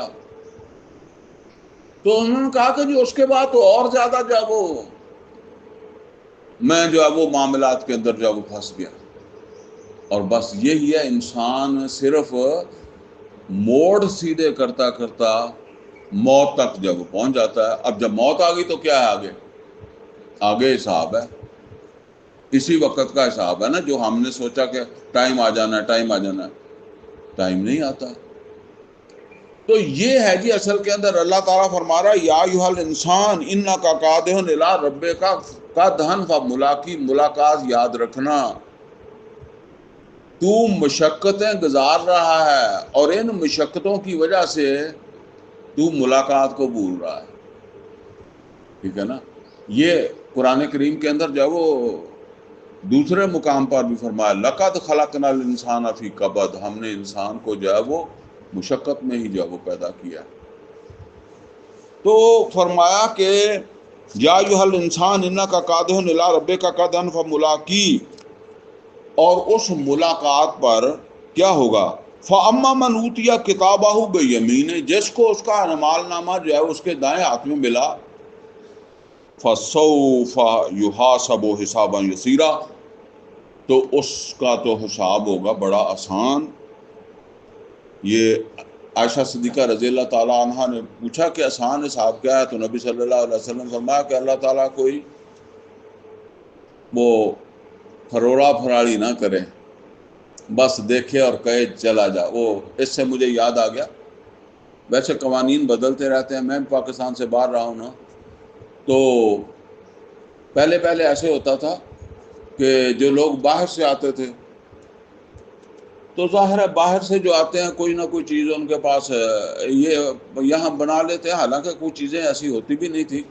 تو انہوں نے کہا کہ جو اس کے بعد تو اور زیادہ جو ہے وہ میں جو ہے وہ معاملات کے اندر جو ہے وہ پھنس گیا. اور بس یہی ہے، انسان صرف موڑ سیدھے کرتا کرتا موت تک جب وہ پہنچ جاتا ہے. اب جب موت آ گئی تو کیا ہے آگے حساب ہے. اسی وقت کا حساب ہے نا. جو ہم نے سوچا کہ ٹائم آ جانا ہے، ٹائم نہیں آتا. تو یہ ہے جی اصل کے اندر اللہ تعالیٰ فرما رہا ہے یا ایھا الانسان انک کادح الی ربک قدحا ملاقات یاد رکھنا تو مشقتیں گزار رہا ہے اور ان مشقتوں کی وجہ سے تو ملاقات کو بھول رہا ہے. ٹھیک ہے نا. یہ قرآن کریم کے اندر جو وہ دوسرے مقام پر بھی فرمایا لقد خلقنا الانسان فی کبد، ہم نے انسان کو جو ہے وہ مشقت میں ہی جو ہے وہ پیدا کیا. تو فرمایا کہ یا ایھا الانسان انک کادح الی ربک قدحا فملاقی، اور اس ملاقات پر کیا ہوگا فاما من اوتی کتابہ بیمینہ، جس کو اس کا اعمال نامہ جو ہے اس کے دائیں ہاتھ میں ملا فسوف یحاسب حسابا یسیرا، تو اس کا تو حساب ہوگا بڑا آسان. یہ عائشہ صدیقہ رضی اللہ تعالیٰ عنہ نے پوچھا کہ آسان حساب کیا ہے؟ تو نبی صلی اللہ علیہ وسلم فرمایا کہ اللہ تعالیٰ کوئی وہ فروڑا پھراڑی نہ کرے، بس دیکھے اور کہے چلا جا. وہ اس سے مجھے یاد آ گیا، ویسے قوانین بدلتے رہتے ہیں. میں پاکستان سے باہر رہا ہوں نا، تو پہلے ایسے ہوتا تھا کہ جو لوگ باہر سے آتے تھے تو ظاہر ہے باہر سے جو آتے ہیں کوئی نہ کوئی چیز ان کے پاس یہ یہاں بنا لیتے ہیں، حالانکہ کچھ چیزیں ایسی ہوتی بھی نہیں تھی.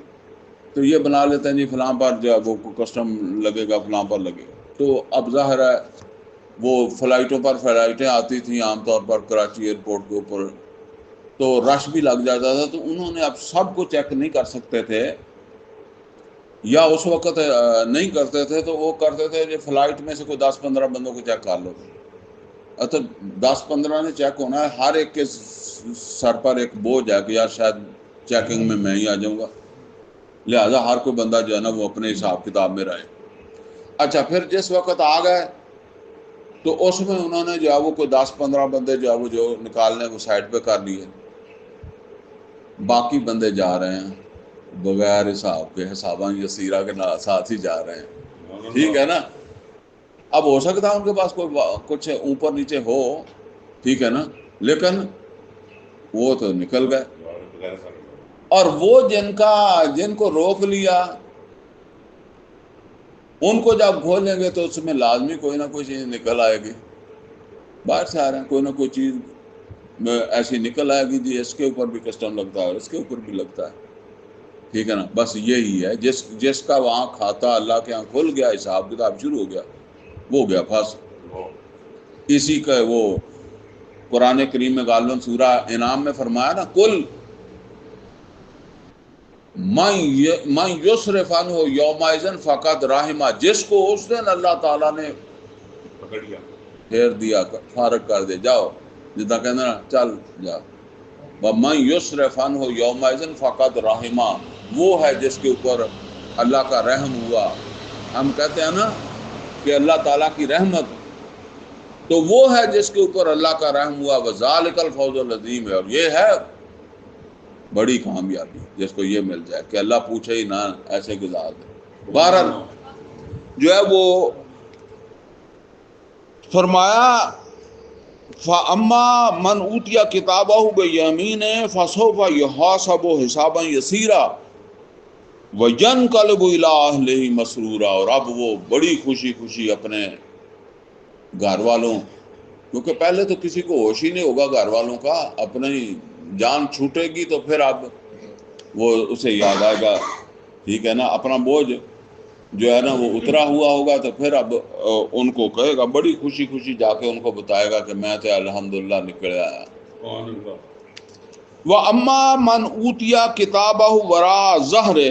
تو یہ بنا لیتے ہیں جی فلاں پر جو ہے وہ کسٹم لگے گا، فلاں پر لگے گا. تو اب ظاہر ہے وہ فلائٹیں آتی تھیں عام طور پر کراچی ایئرپورٹ کے اوپر، تو رش بھی لگ جاتا تھا. تو انہوں نے اب سب کو چیک نہیں کر سکتے تھے، یا اس وقت نہیں کرتے تھے، تو وہ کرتے تھے کہ فلائٹ میں سے کوئی 10-15 بندوں کو چیک کر لو. تو 10-15 نے چیک ہونا ہے، ہر ایک کے سر پر ایک بوجھ ہے کہ یار شاید چیکنگ میں ہی آ جاؤں گا، لہذا ہر کوئی بندہ جو ہے نا وہ اپنے حساب کتاب میں رہے. اچھا پھر جس وقت آ گئے تو اس میں انہوں نے جو ہے وہ کوئی 10-15 بندے جو ہے وہ جو نکالنے وہ سائڈ پہ کر لیے، باقی بندے جا رہے ہیں بغیر حساب کے، حساباں یسیرہ کے ساتھ ہی جا رہے ہیں. ٹھیک ہے نا. اب ہو سکتا ہے ان کے پاس کوئی کچھ اوپر نیچے ہو، ٹھیک ہے نا، لیکن وہ تو نکل گئے. اور وہ جن کو روک لیا ان کو جب کھولیں گے تو اس میں لازمی کوئی نہ کوئی چیز نکل آئے گی. باہر سے آ رہے ہیں، کوئی نہ کوئی چیز ایسی نکل آئے گی جی اس کے اوپر بھی کسٹم لگتا ہے اور اس کے اوپر بھی لگتا ہے. ٹھیک ہے نا. بس یہی ہے، جس کا وہاں کھاتا اللہ کے یہاں کھل گیا، حساب کتاب شروع ہو گیا، وہ گیا پھنس. اسی کا وہ قرآن کریم میں غالباً سورہ انعام میں فرمایا نا کل من یصرف عنہ یومئذ فقد رحمہ، جس کو اس دن اللہ تعالیٰ نے پھیر دیا، فارغ کر دے، جاؤ جدا کہنا چل جا. وَمَن یصرف عنہ یومئذ فقد رحمہ، وہ ہے جس کے اوپر اللہ کا رحم ہوا. ہم کہتے ہیں نا کہ اللہ تعالیٰ کی رحمت، تو وہ ہے جس کے اوپر اللہ کا رحم ہوا. وَذَلِكَ الْفَوْزُ الْعَظِيمُ، اور یہ ہے بڑی کامیابی جس کو یہ مل جائے کہ اللہ پوچھے ہی نہ، ایسے گزار دے. بہرحال جو ہے وہ فرمایا فَأَمَّا مَنْ أُوتِيَ كِتَابَهُ بِيَمِينِهِ فَسَوْفَ يُحَاسَبُ حِسَابًا يَسِيرًا وَيَنْقَلِبُ إِلَىٰ أَهْلِهِ مَسْرُورًا، اور اب وہ بڑی خوشی خوشی اپنے گھر والوں، کیونکہ پہلے تو کسی کو ہوش ہی نہیں ہوگا گھر والوں کا، اپنی جان چھوٹے گی تو پھر اب وہ اسے یاد آئے گا، ٹھیک ہے نا، اپنا بوجھ جو ہے نا وہ اترا ہوا ہوگا، تو پھر اب ان کو کہے گا، بڑی خوشی خوشی جا کے ان کو بتائے گا کہ میں تو الحمدللہ نکل آیا۔ وَأَمَّا مَنْ أُوتِيَ كِتَابَهُ وَرَاءَ ظَهْرِهِ،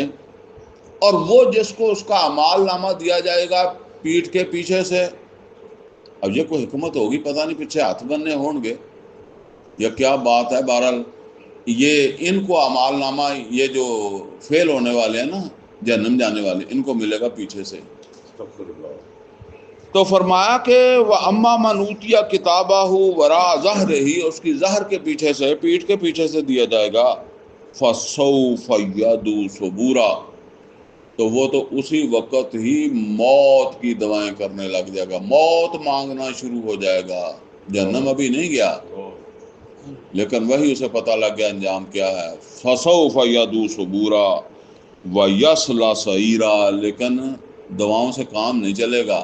اور وہ جس کو اس کا اعمال نامہ دیا جائے گا پیٹھ کے پیچھے سے۔ اب یہ کوئی حکمت ہوگی، پتہ نہیں پیچھے ہاتھ بننے ہوں گے یا کیا بات ہے، بہرحال یہ ان کو اعمال نامہ، یہ جو فیل ہونے والے ہیں نا، جہنم جانے والے، ان کو ملے گا پیچھے سے۔ تو فرمایا کہ وَأَمَّا مَنْ أُوتِيَ كِتَابَهُ وَرَاءَ ظَهْرِهِ، اس کی ظہر کے پیچھے سے، پیٹھ کے پیچھے سے دیا جائے گا، فَسَوْفَ يَدْعُو ثُبُورًا، تو وہ تو اسی وقت ہی موت کی دعائیں کرنے لگ جائے گا، موت مانگنا شروع ہو جائے گا۔ جہنم ابھی نہیں گیا لیکن وہی اسے پتہ لگ گیا انجام کیا ہے۔ فَسَوْفَ يَدْعُو ثُبُورًا وَيَصْلَىٰ سَعِيرًا، لیکن دعاؤں سے کام نہیں چلے گا،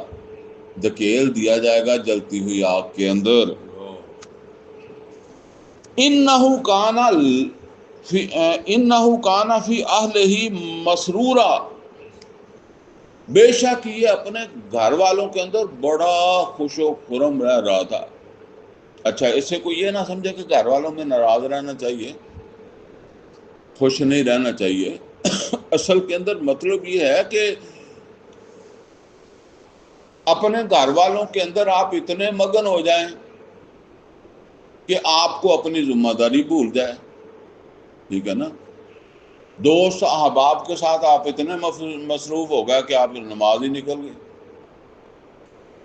دھکیل دیا جائے گا جلتی ہوئی آگ کے اندر۔ اِنَّهُ كَانَ فِي أَهْلِهِ مَسْرُورًا، بے شک یہ اپنے گھر والوں کے اندر بڑا خوش و خرم رہ رہا تھا۔ اچھا، اس سے کوئی یہ نہ سمجھے کہ گھر والوں میں ناراض رہنا چاہیے، خوش نہیں رہنا چاہیے۔ اصل کے اندر مطلب یہ ہے کہ اپنے گھر والوں کے اندر آپ اتنے مگن ہو جائیں کہ آپ کو اپنی ذمہ داری بھول جائے، ٹھیک ہے نا۔ دوست احباب کے ساتھ آپ اتنے مصروف ہو گئے کہ آپ نماز ہی نکل گئی۔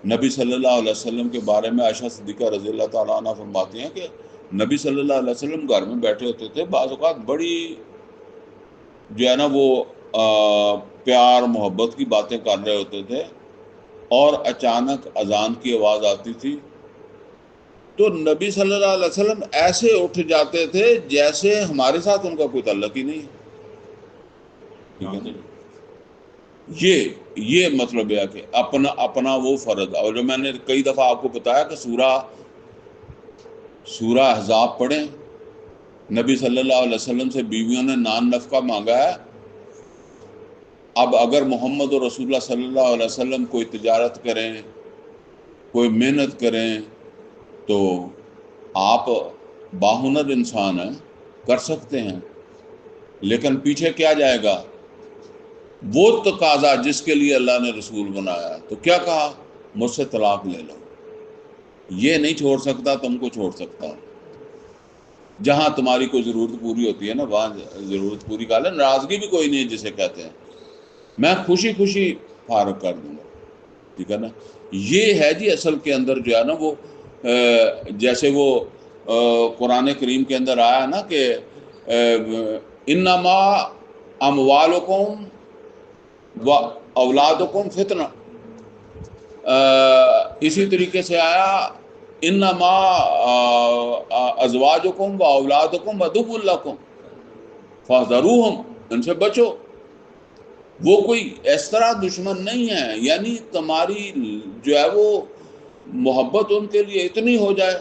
نبی صلی اللہ علیہ وسلم کے بارے میں عائشہ صدیقہ رضی اللہ تعالیٰ عنہ فرماتی ہیں کہ نبی صلی اللہ علیہ وسلم گھر میں بیٹھے ہوتے تھے، بعض اوقات بڑی جو ہے نا وہ پیار محبت کی باتیں کر رہے ہوتے تھے، اور اچانک اذان کی آواز آتی تھی تو نبی صلی اللہ علیہ وسلم ایسے اٹھ جاتے تھے جیسے ہمارے ساتھ ان کا کوئی تعلق ہی نہیں، ٹھیک ہے نا۔ یہ مطلب ہے کہ اپنا وہ فرض، اور جو میں نے کئی دفعہ آپ کو بتایا کہ سورہ احزاب پڑھیں، نبی صلی اللہ علیہ وسلم سے بیویوں نے نان نفقہ مانگا ہے۔ اب اگر محمد رسول اللہ صلی اللہ علیہ وسلم کوئی تجارت کریں، کوئی محنت کریں، تو آپ باہنر انسان ہیں، کر سکتے ہیں، لیکن پیچھے کیا جائے گا؟ وہ تقاضا جس کے لیے اللہ نے رسول بنایا، تو کیا کہا؟ مجھ سے طلاق لے لو، یہ نہیں چھوڑ سکتا، تم کو چھوڑ سکتا ہوں۔ جہاں تمہاری کوئی ضرورت پوری ہوتی ہے نا، وہاں ضرورت پوری کر لے، ناراضگی بھی کوئی نہیں جسے کہتے ہیں، میں خوشی خوشی فارغ کر دوں گا، ٹھیک ہے نا۔ یہ ہے جی اصل کے اندر جو ہے نا وہ جیسے وہ قرآن کریم کے اندر آیا نا کہ انما اموالکم و اولادکم فتنہ، اسی طریقے سے آیا انما ازواجکم و اولادکم عدو لکم فاحذروہم، ان سے بچو۔ وہ کوئی اس طرح دشمن نہیں ہے، یعنی تمہاری جو ہے وہ محبت ان کے لیے اتنی ہو جائے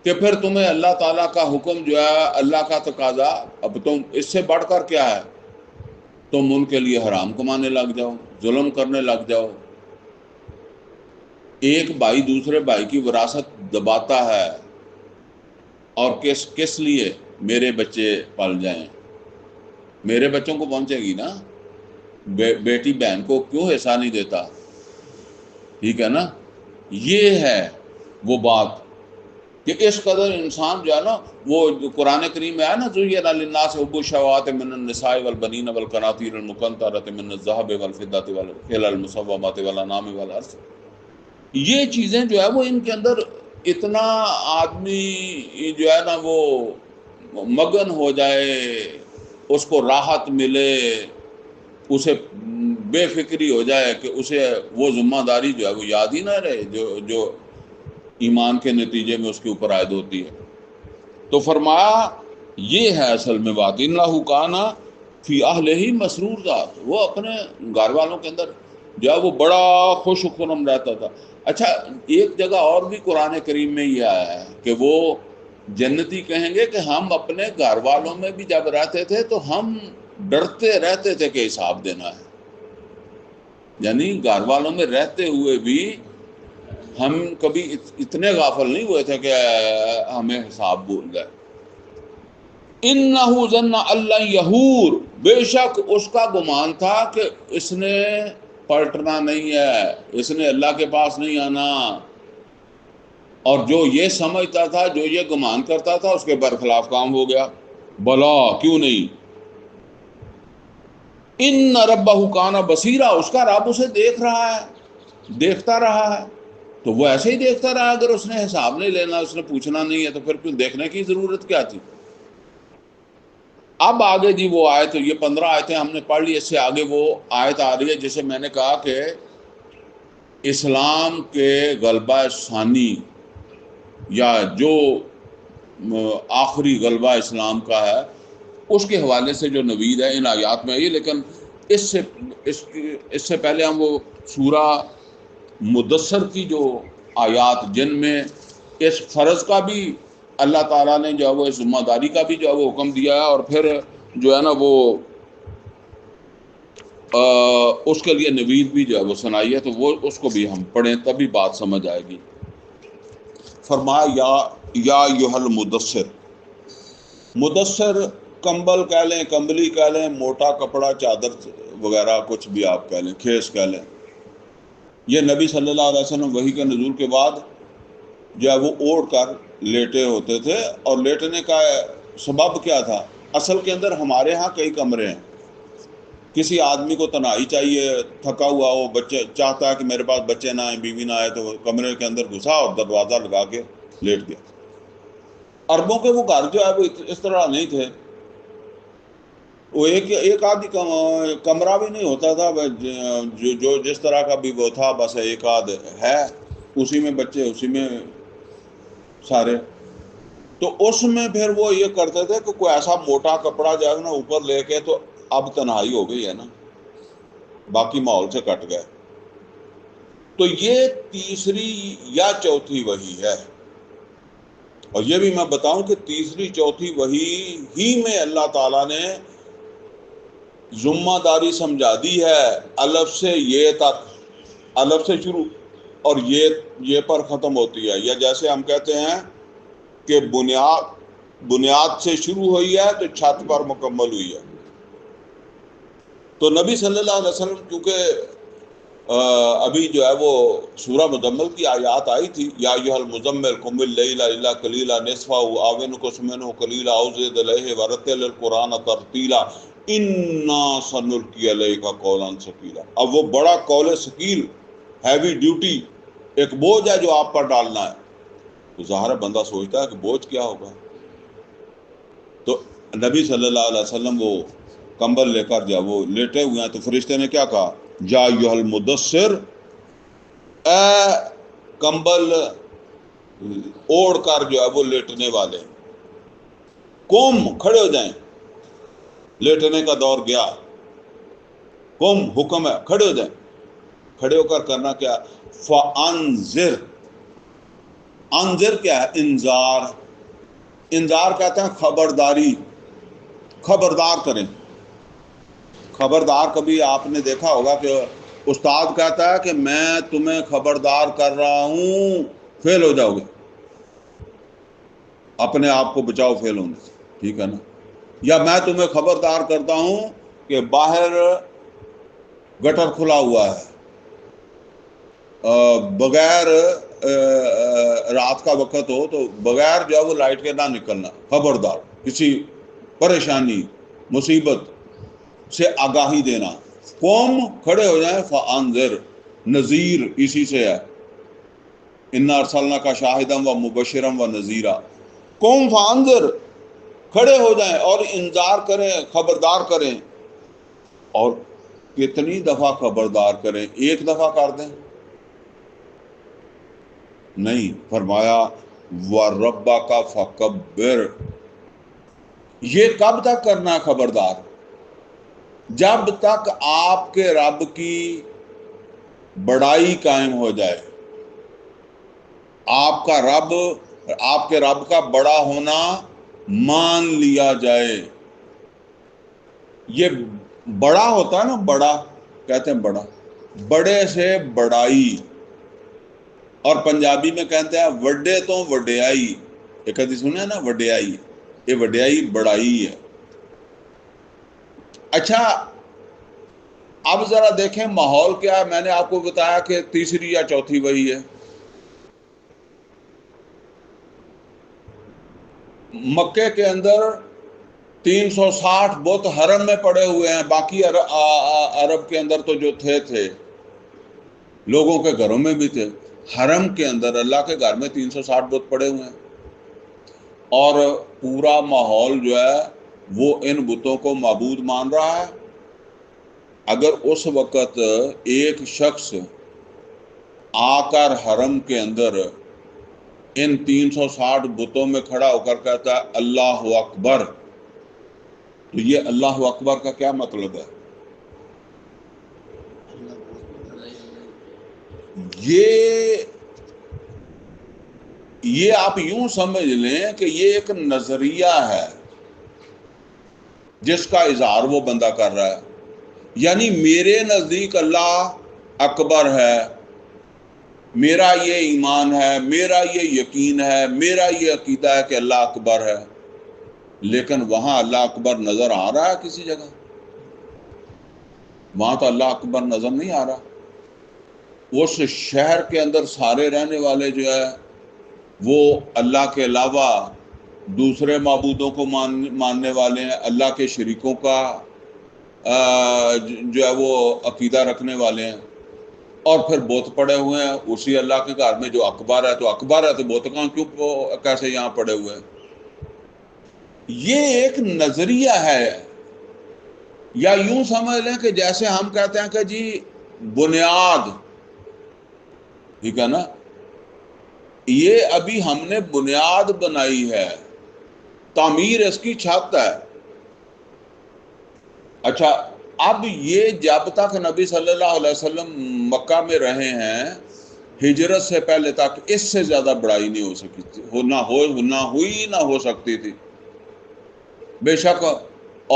کہ پھر تمہیں اللہ تعالیٰ کا حکم جو ہے، اللہ کا تقاضا، اب تم اس سے بڑھ کر کیا ہے، تم ان کے لیے حرام کمانے لگ جاؤ، ظلم کرنے لگ جاؤ۔ ایک بھائی دوسرے بھائی کی وراثت دباتا ہے، اور کس لیے؟ میرے بچے پل جائیں، میرے بچوں کو پہنچے گی نا، بیٹی بہن کو کیوں حصہ نہیں دیتا، ٹھیک ہے نا۔ یہ ہے وہ بات کہ اس قدر انسان جو ہے نا، وہ قرآن کریم میں آیا نا، زُيِّنَ لِلنَّاسِ حُبُّ الشَّهَوَاتِ مِنَ النِّسَاءِ وَالْبَنِينَ وَالْقَنَاطِيرِ الْمُقَنطَرَةِ مِنَ الذَّهَبِ وَالْفِضَّةِ وَالْخَيْلِ الْمُسَوَّمَةِ وَالْأَنْعَامِ وَالْحَرْثِ، یہ چیزیں جو ہے وہ ان کے اندر اتنا آدمی جو ہے نا وہ مگن ہو جائے، اس کو راحت ملے، اسے بے فکری ہو جائے کہ اسے وہ ذمہ داری جو ہے وہ یاد ہی نہ رہے جو ایمان کے نتیجے میں اس کے اوپر عائد ہوتی ہے۔ تو فرمایا یہ ہے اصل میں بات، انہ کان فی اہلہ مسرور ذات، وہ اپنے گھر والوں کے اندر جو ہے وہ بڑا خوش خرم رہتا تھا۔ اچھا، ایک جگہ اور بھی قرآن کریم میں یہ آیا ہے کہ وہ جنتی کہیں گے کہ ہم اپنے گھر والوں میں بھی جب رہتے تھے تو ہم ڈرتے رہتے تھے کہ حساب دینا ہے، یعنی گھر والوں میں رہتے ہوئے بھی ہم کبھی اتنے غافل نہیں ہوئے تھے کہ ہمیں حساب بھول گئے۔ انہ ظن اللہ یہور، بے شک اس کا گمان تھا کہ اس نے پلٹنا نہیں ہے، اس نے اللہ کے پاس نہیں آنا، اور جو یہ سمجھتا تھا، جو یہ گمان کرتا تھا، اس کے برخلاف کام ہو گیا۔ بلا کیوں نہیں، ان ربہ کان بصیرا، اس کا رب اسے دیکھ رہا ہے، دیکھتا رہا ہے، تو وہ ایسے ہی دیکھتا رہا۔ اگر اس نے حساب نہیں لینا، اس نے پوچھنا نہیں ہے، تو پھر کیوں دیکھنے کی ضرورت کیا تھی؟ اب آگے جی وہ آیت، یہ 15 آیتیں ہم نے پڑھ لی، اس سے آگے وہ آیت آ رہی ہے جسے میں نے کہا کہ اسلام کے غلبہ ثانی، یا جو آخری غلبہ اسلام کا ہے، اس کے حوالے سے جو نوید ہے ان آیات میں ہے۔ لیکن اس سے پہلے ہم وہ سورہ مدثر کی جو آیات جن میں اس فرض کا بھی اللہ تعالیٰ نے جو ہے وہ اس ذمہ داری کا بھی جو ہے وہ حکم دیا ہے، اور پھر جو ہے نا وہ اس کے لیے نوید بھی جو ہے وہ سنائی ہے، تو وہ اس کو بھی ہم پڑھیں تبھی بات سمجھ آئے گی۔ فرمایا یا ایھا المدثر، مدثر کمبل کہہ لیں، کمبلی کہہ لیں، موٹا کپڑا، چادر وغیرہ کچھ بھی آپ کہہ لیں، کھیس کہہ لیں، یہ نبی صلی اللہ علیہ وسلم وحی کے نزول کے بعد جو ہے وہ اوڑھ کر لیٹے ہوتے تھے۔ اور لیٹنے کا سبب کیا تھا؟ اصل کے اندر ہمارے ہاں کئی کمرے ہیں، کسی آدمی کو تنہائی چاہیے، تھکا ہوا ہو، بچے چاہتا ہے کہ میرے پاس بچے نہ آئیں، بیوی نہ آئے، تو وہ کمرے کے اندر گھسا اور دروازہ لگا کے لیٹ گیا۔ عربوں کے وہ گھر جو ہے وہ اس طرح نہیں تھے، وہ ایک آدھی کمرہ بھی نہیں ہوتا تھا، جو جس طرح کا بھی وہ تھا، بس ایک آدھ ہے، اسی میں بچے، اسی میں سارے۔ تو اس میں پھر وہ یہ کرتے تھے کہ کوئی ایسا موٹا کپڑا جو ہے نا اوپر لے کے، تو اب تنہائی ہو گئی ہے نا، باقی ماحول سے کٹ گئے۔ تو یہ تیسری یا چوتھی وحی ہے، اور یہ بھی میں بتاؤں کہ تیسری چوتھی وحی ہی میں اللہ تعالیٰ نے ذمہ داری سمجھا دی ہے، الف سے یہ تک، الف سے شروع اور یہ پر ختم ہوتی ہے۔ یا جیسے ہم کہتے ہیں کہ بنیاد سے شروع ہوئی ہے تو چھت پر مکمل ہوئی ہے۔ تو نبی صلی اللہ علیہ وسلم کیونکہ ابھی جو ہے وہ سورہ مزمل کی آیات آئی تھی، یا ایھا المزمل قم اللیل الا قلیلا نصفہ او انقص منہ قلیلا او زد علیہ ورتل القرآن ترتیلا انا سنلقی علیک قولا ثقیلا۔ اب وہ بڑا قول ثقیل، ہیوی ڈیوٹی، ایک بوجھ ہے جو آپ پر ڈالنا ہے۔ تو ظاہر ہے بندہ سوچتا ہے کہ بوجھ کیا ہوگا، تو نبی صلی اللہ علیہ وسلم وہ کمبل لے کر جا وہ لیٹے ہوئے ہیں، تو فرشتے نے کیا کہا؟ یا ایھا المدثر، اے کمبل اوڑھ کر جو ہے وہ لیٹنے والے، قم، کھڑے ہو جائیں، لیٹنے کا دور گیا، قم حکم ہے، کھڑے ہو جائیں۔ کھڑے ہو کر کرنا کیا؟ فانذر، انذر کیا ہے؟ انذار، انذار کہتے ہیں خبرداری، خبردار کریں۔ خبردار، کبھی آپ نے دیکھا ہوگا کہ استاد کہتا ہے کہ میں تمہیں خبردار کر رہا ہوں، فیل ہو جاؤ گے، اپنے آپ کو بچاؤ فیل ہونے سے، ٹھیک ہے نا؟ یا میں تمہیں خبردار کرتا ہوں کہ باہر گٹر کھلا ہوا ہے، بغیر رات کا وقت ہو تو بغیر جو ہے وہ لائٹ کے نہ نکلنا، خبردار، کسی پریشانی مصیبت سے آگاہی دینا۔ قوم، کھڑے ہو جائیں، فانذر، نذیر اسی سے ہے، انا ارسلناک شاہدا و مبشرا و نذیرا۔ قوم فانذر، کھڑے ہو جائیں اور انذار کریں، خبردار کریں۔ اور کتنی دفعہ خبردار کریں؟ ایک دفعہ کر دیں، نہیں، فرمایا وَرَبَّكَ فَكَبِّرْ. یہ کب تک کرنا ہے خبردار؟ جب تک آپ کے رب کی بڑائی قائم ہو جائے، آپ کے رب کا بڑا ہونا مان لیا جائے. یہ بڑا ہوتا ہے نا، بڑا کہتے ہیں، بڑے سے بڑائی. اور پنجابی میں کہتے ہیں وڈے تو وڈیائی. یہ کدی سنا ہے نا، وڈیائی. یہ وڈیائی بڑائی ہے. اچھا، اب ذرا دیکھیں ماحول کیا ہے. میں نے آپ کو بتایا کہ تیسری یا چوتھی وہی ہے. مکے کے اندر 360 بت حرم میں پڑے ہوئے ہیں. باقی عرب کے اندر تو جو تھے لوگوں کے گھروں میں بھی تھے. حرم کے اندر اللہ کے گھر میں 360 بت پڑے ہوئے ہیں. اور پورا ماحول جو ہے وہ ان بتوں کو معبود مان رہا ہے. اگر اس وقت ایک شخص آ کر حرم کے اندر ان 360 بتوں میں کھڑا ہو کر کہتا ہے اللہ اکبر، تو یہ اللہ اکبر کا کیا مطلب ہے؟ یہ آپ یوں سمجھ لیں کہ یہ ایک نظریہ ہے جس کا اظہار وہ بندہ کر رہا ہے. یعنی میرے نزدیک اللہ اکبر ہے، میرا یہ ایمان ہے، میرا یہ یقین ہے، میرا یہ عقیدہ ہے کہ اللہ اکبر ہے. لیکن وہاں اللہ اکبر نظر آ رہا ہے کسی جگہ؟ وہاں تو اللہ اکبر نظر نہیں آ رہا. اس شہر کے اندر سارے رہنے والے جو ہے وہ اللہ کے علاوہ دوسرے معبودوں کو ماننے والے ہیں، اللہ کے شریکوں کا جو ہے وہ عقیدہ رکھنے والے ہیں. اور پھر بت پڑے ہوئے ہیں اسی اللہ کے گھر میں جو اکبر ہے. تو اکبر ہے تو بت کیسے یہاں پڑے ہوئے ہیں؟ یہ ایک نظریہ ہے. یا یوں سمجھ لیں کہ جیسے ہم کہتے ہیں کہ جی بنیاد، ٹھیک ہے نا، یہ ابھی ہم نے بنیاد بنائی ہے، تعمیر اس کی چھت ہے. اچھا، اب یہ جب تک نبی صلی اللہ علیہ وسلم مکہ میں رہے ہیں، ہجرت سے پہلے تک اس سے زیادہ بڑائی نہیں ہو سکی تھی، نہ ہو سکتی تھی. بے شک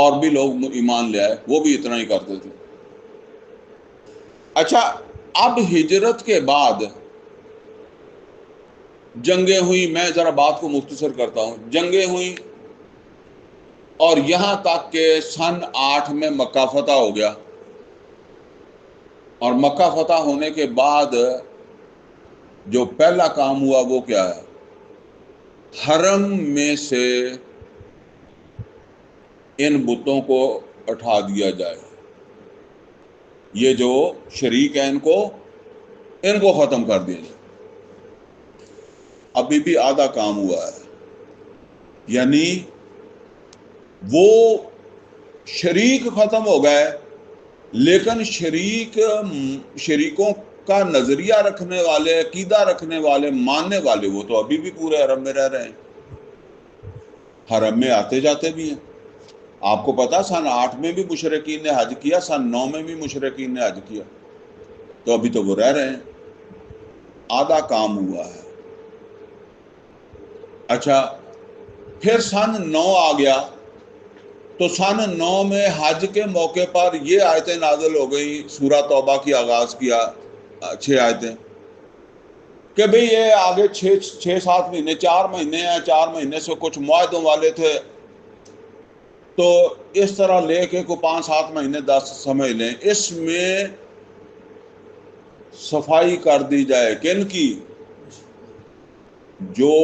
اور بھی لوگ ایمان لے آئے، وہ بھی اتنا ہی کرتے تھے. اچھا، اب ہجرت کے بعد جنگیں ہوئی. میں ذرا بات کو مختصر کرتا ہوں. جنگیں ہوئی اور یہاں تک کہ سن 8 میں مکہ فتح ہو گیا. اور مکہ فتح ہونے کے بعد جو پہلا کام ہوا وہ کیا ہے؟ حرم میں سے ان بتوں کو اٹھا دیا جائے. یہ جو شریک ہیں ان کو ختم کر دیا جائے. ابھی بھی آدھا کام ہوا ہے. یعنی وہ شریک ختم ہو گئے، لیکن شریکوں کا نظریہ رکھنے والے، عقیدہ رکھنے والے، ماننے والے وہ تو ابھی بھی پورے حرم میں رہ رہے ہیں، حرم میں آتے جاتے بھی ہیں. آپ کو پتا سن 8 میں بھی مشرکین نے حج کیا، سن 9 میں بھی مشرکین نے حج کیا، تو ابھی تو وہ رہ رہے ہیں. آدھا کام ہوا ہے. اچھا، پھر سن 9 آ گیا تو سن 9 میں حج کے موقع پر یہ آیتیں نازل ہو گئی. سورہ توبہ کی آغاز کیا 6 آیتیں کہ بھئی یہ آگے 6-7 مہینے، 4 مہینے ہیں، 4 مہینے سے کچھ معاہدوں والے تھے، تو اس طرح لے کے کو 5-7 مہینے 10 سمجھ لیں، اس میں صفائی کر دی جائے. کن کی؟ جو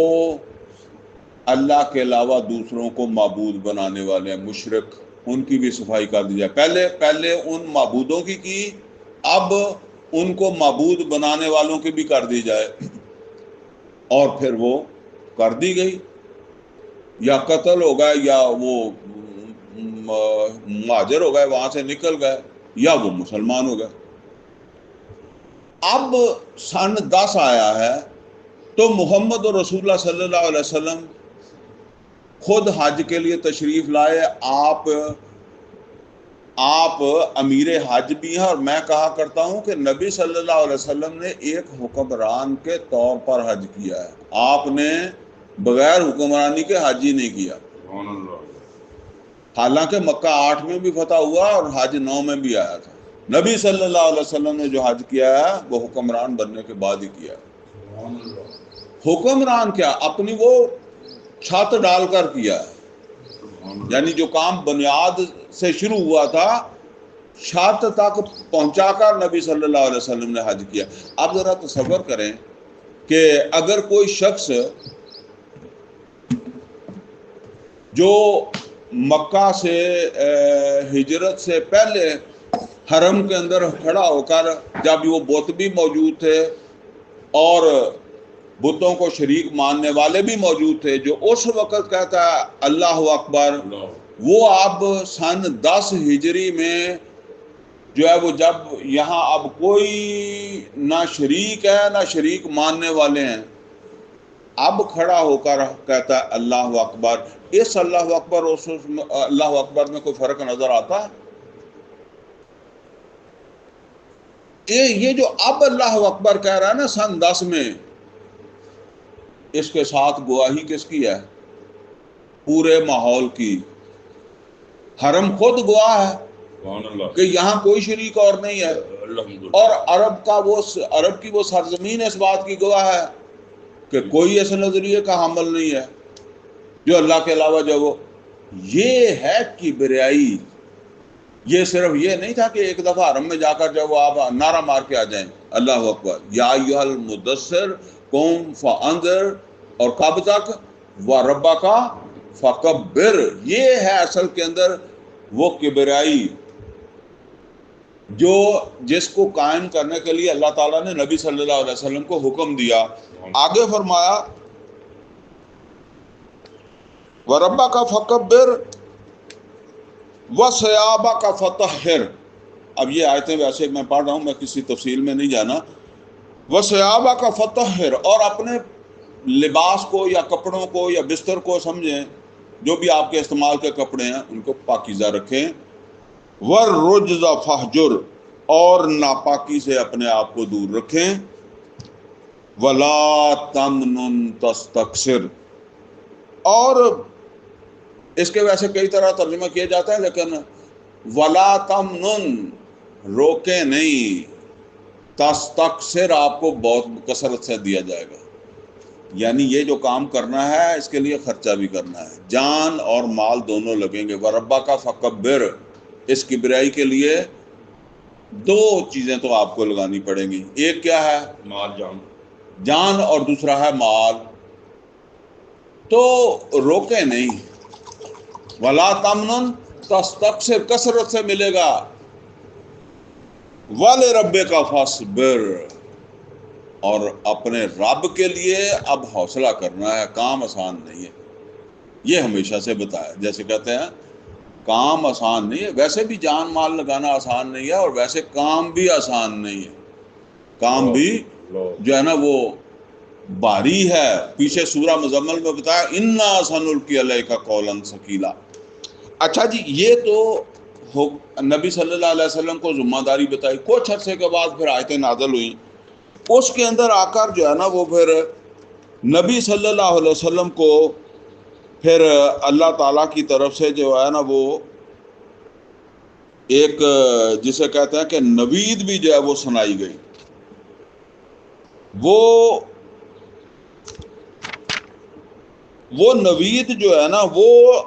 اللہ کے علاوہ دوسروں کو معبود بنانے والے ہیں، مشرک، ان کی بھی صفائی کر دی جائے. پہلے ان معبودوں کی اب ان کو معبود بنانے والوں کی بھی کر دی جائے. اور پھر وہ کر دی گئی. یا قتل ہو گئے، یا وہ مہاجر ہو گئے، وہاں سے نکل گئے، یا وہ مسلمان ہو گئے. اب سن 10 آیا ہے تو محمد رسول اللہ صلی اللہ علیہ وسلم خود حج کے لیے تشریف لائے. آپ امیر حج بھی ہیں, اور میں کہا کرتا ہوں کہ نبی صلی اللہ علیہ وسلم نے ایک حکمران کے طور پر حج کیا ہے. آپ نے بغیر حکمرانی کے حج ہی نہیں کیا. سبحان اللہ. حالانکہ مکہ 8 میں بھی فتح ہوا اور حج 9 میں بھی آیا تھا. نبی صلی اللہ علیہ وسلم نے جو حج کیا ہے وہ حکمران بننے کے بعد ہی کیا ہے. سبحان اللہ. حکمران کیا, اپنی وہ چھت ڈال کر کیا ہے. سبحان اللہ. یعنی جو کام بنیاد سے شروع ہوا تھا چھت تک پہنچا کر نبی صلی اللہ علیہ وسلم نے حج کیا. آپ ذرا تصور کریں کہ اگر کوئی شخص جو مکہ سے ہجرت سے پہلے حرم کے اندر کھڑا ہو کر, جب وہ بت بھی موجود تھے اور بتوں کو شریک ماننے والے بھی موجود تھے, جو اس وقت کہتا ہے اللہ اکبر, اللہ. وہ اب سن 10 ہجری میں جو ہے وہ جب یہاں اب کوئی نہ شریک ہے نہ شریک ماننے والے ہیں, اب کھڑا ہو کر کہتا ہے اللہ اکبر. اس اللہ اکبر اور اللہ اکبر میں کوئی فرق نظر آتا ہے؟ یہ جو اب اللہ اکبر کہہ رہا ہے نا سن 10 میں, اس کے ساتھ گواہی کس کی ہے؟ پورے ماحول کی. حرم خود گواہ ہے سبحان اللہ. کہ یہاں کوئی شریک اور نہیں ہے, الحمدللہ. اور عرب کی وہ سرزمین اس بات کی گواہ ہے کہ کوئی ایسے نظریے کا حامل نہیں ہے جو اللہ کے علاوہ جو وہ. یہ ہے کبریائی. یہ صرف یہ نہیں تھا کہ ایک دفعہ حرم میں جا کر جب آپ نعرہ مار کے آ جائیں اللہ اکبر یا ایھا المدثر قم فانذر, اور کب تک وربک فکبر. یہ ہے اصل کے اندر وہ کبریائی جس کو قائم کرنے کے لیے اللہ تعالیٰ نے نبی صلی اللہ علیہ وسلم کو حکم دیا. آگے فرمایا وَرَبَّكَ فَكَبِّرْ وَثِيَابَكَ فَطَهِّرْ. اب یہ آیتیں ویسے میں پڑھ رہا ہوں, میں کسی تفصیل میں نہیں جانا. وَثِيَابَكَ فَطَهِّرْ, اور اپنے لباس کو یا کپڑوں کو یا بستر کو سمجھیں, جو بھی آپ کے استعمال کے کپڑے ہیں ان کو پاکیزہ رکھیں. وَالرُّجْزَ فَاهْجُرْ, اور ناپاکی سے اپنے آپ کو دور رکھیں. وَلَا تَمْنُن تَسْتَكْثِرْ, اور اس کے ویسے کئی طرح ترجمہ کیا جاتا ہے, لیکن وَلَا تَمْنُن, روکے نہیں, تَسْتَكْثِرْ, آپ کو بہت کثرت سے دیا جائے گا. یعنی یہ جو کام کرنا ہے اس کے لیے خرچہ بھی کرنا ہے, جان اور مال دونوں لگیں گے. وَرَبَّكَ فَكَبِّرْ, اس کبریائی کے لیے 2 چیزیں تو آپ کو لگانی پڑیں گی. ایک کیا ہے؟ مال جان. جان, اور دوسرا ہے مال. تو روکے نہیں. وَلَا تَمْنُن تَسْتَكْثِرْ, کثرت سے ملے گا. وَلِرَبِّكَ فَاصْبِرْ, اور اپنے رب کے لیے اب حوصلہ کرنا ہے. کام آسان نہیں ہے, یہ ہمیشہ سے بتایا. جیسے کہتے ہیں کام آسان نہیں ہے, ویسے بھی جان مال لگانا آسان نہیں ہے, اور ویسے کام بھی آسان نہیں ہے. کام بھی جو ہے نا وہ بھاری ہے. پیچھے سورہ مزمل میں بتایا اِنَّا سَنُلْقِي عَلَيْكَ قَوْلًا ثَقِيلًا. اچھا جی, یہ تو نبی صلی اللہ علیہ وسلم کو ذمہ داری بتائی. کچھ عرصے کے بعد پھر آیتیں نازل ہوئیں, اس کے اندر آ کر جو ہے نا وہ پھر نبی صلی اللہ علیہ وسلم کو پھر اللہ تعالیٰ کی طرف سے جو ہے نا وہ ایک جسے کہتے ہیں کہ نوید بھی جو ہے وہ سنائی گئی. وہ نوید جو ہے نا وہ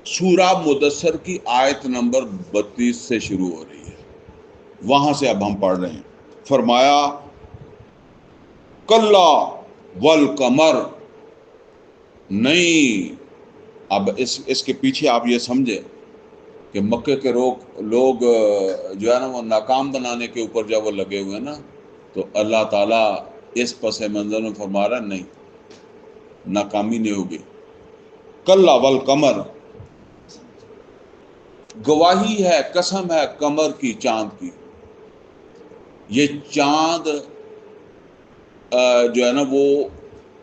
سورہ مدثر کی آیت نمبر 32 سے شروع ہو رہی ہے. وہاں سے اب ہم پڑھ رہے ہیں. فرمایا کلا والقمر, نہیں. اب اس کے پیچھے آپ یہ سمجھیں کہ مکے کے لوگ جو ہے نا وہ ناکام بنانے کے اوپر جب وہ لگے ہوئے ہیں نا, تو اللہ تعالیٰ اس پس منظر میں فرما رہا نہیں, ناکامی نہیں ہوگی. کلا والقمر, گواہی ہے, قسم ہے قمر کی, چاند کی. یہ چاند جو ہے نا وہ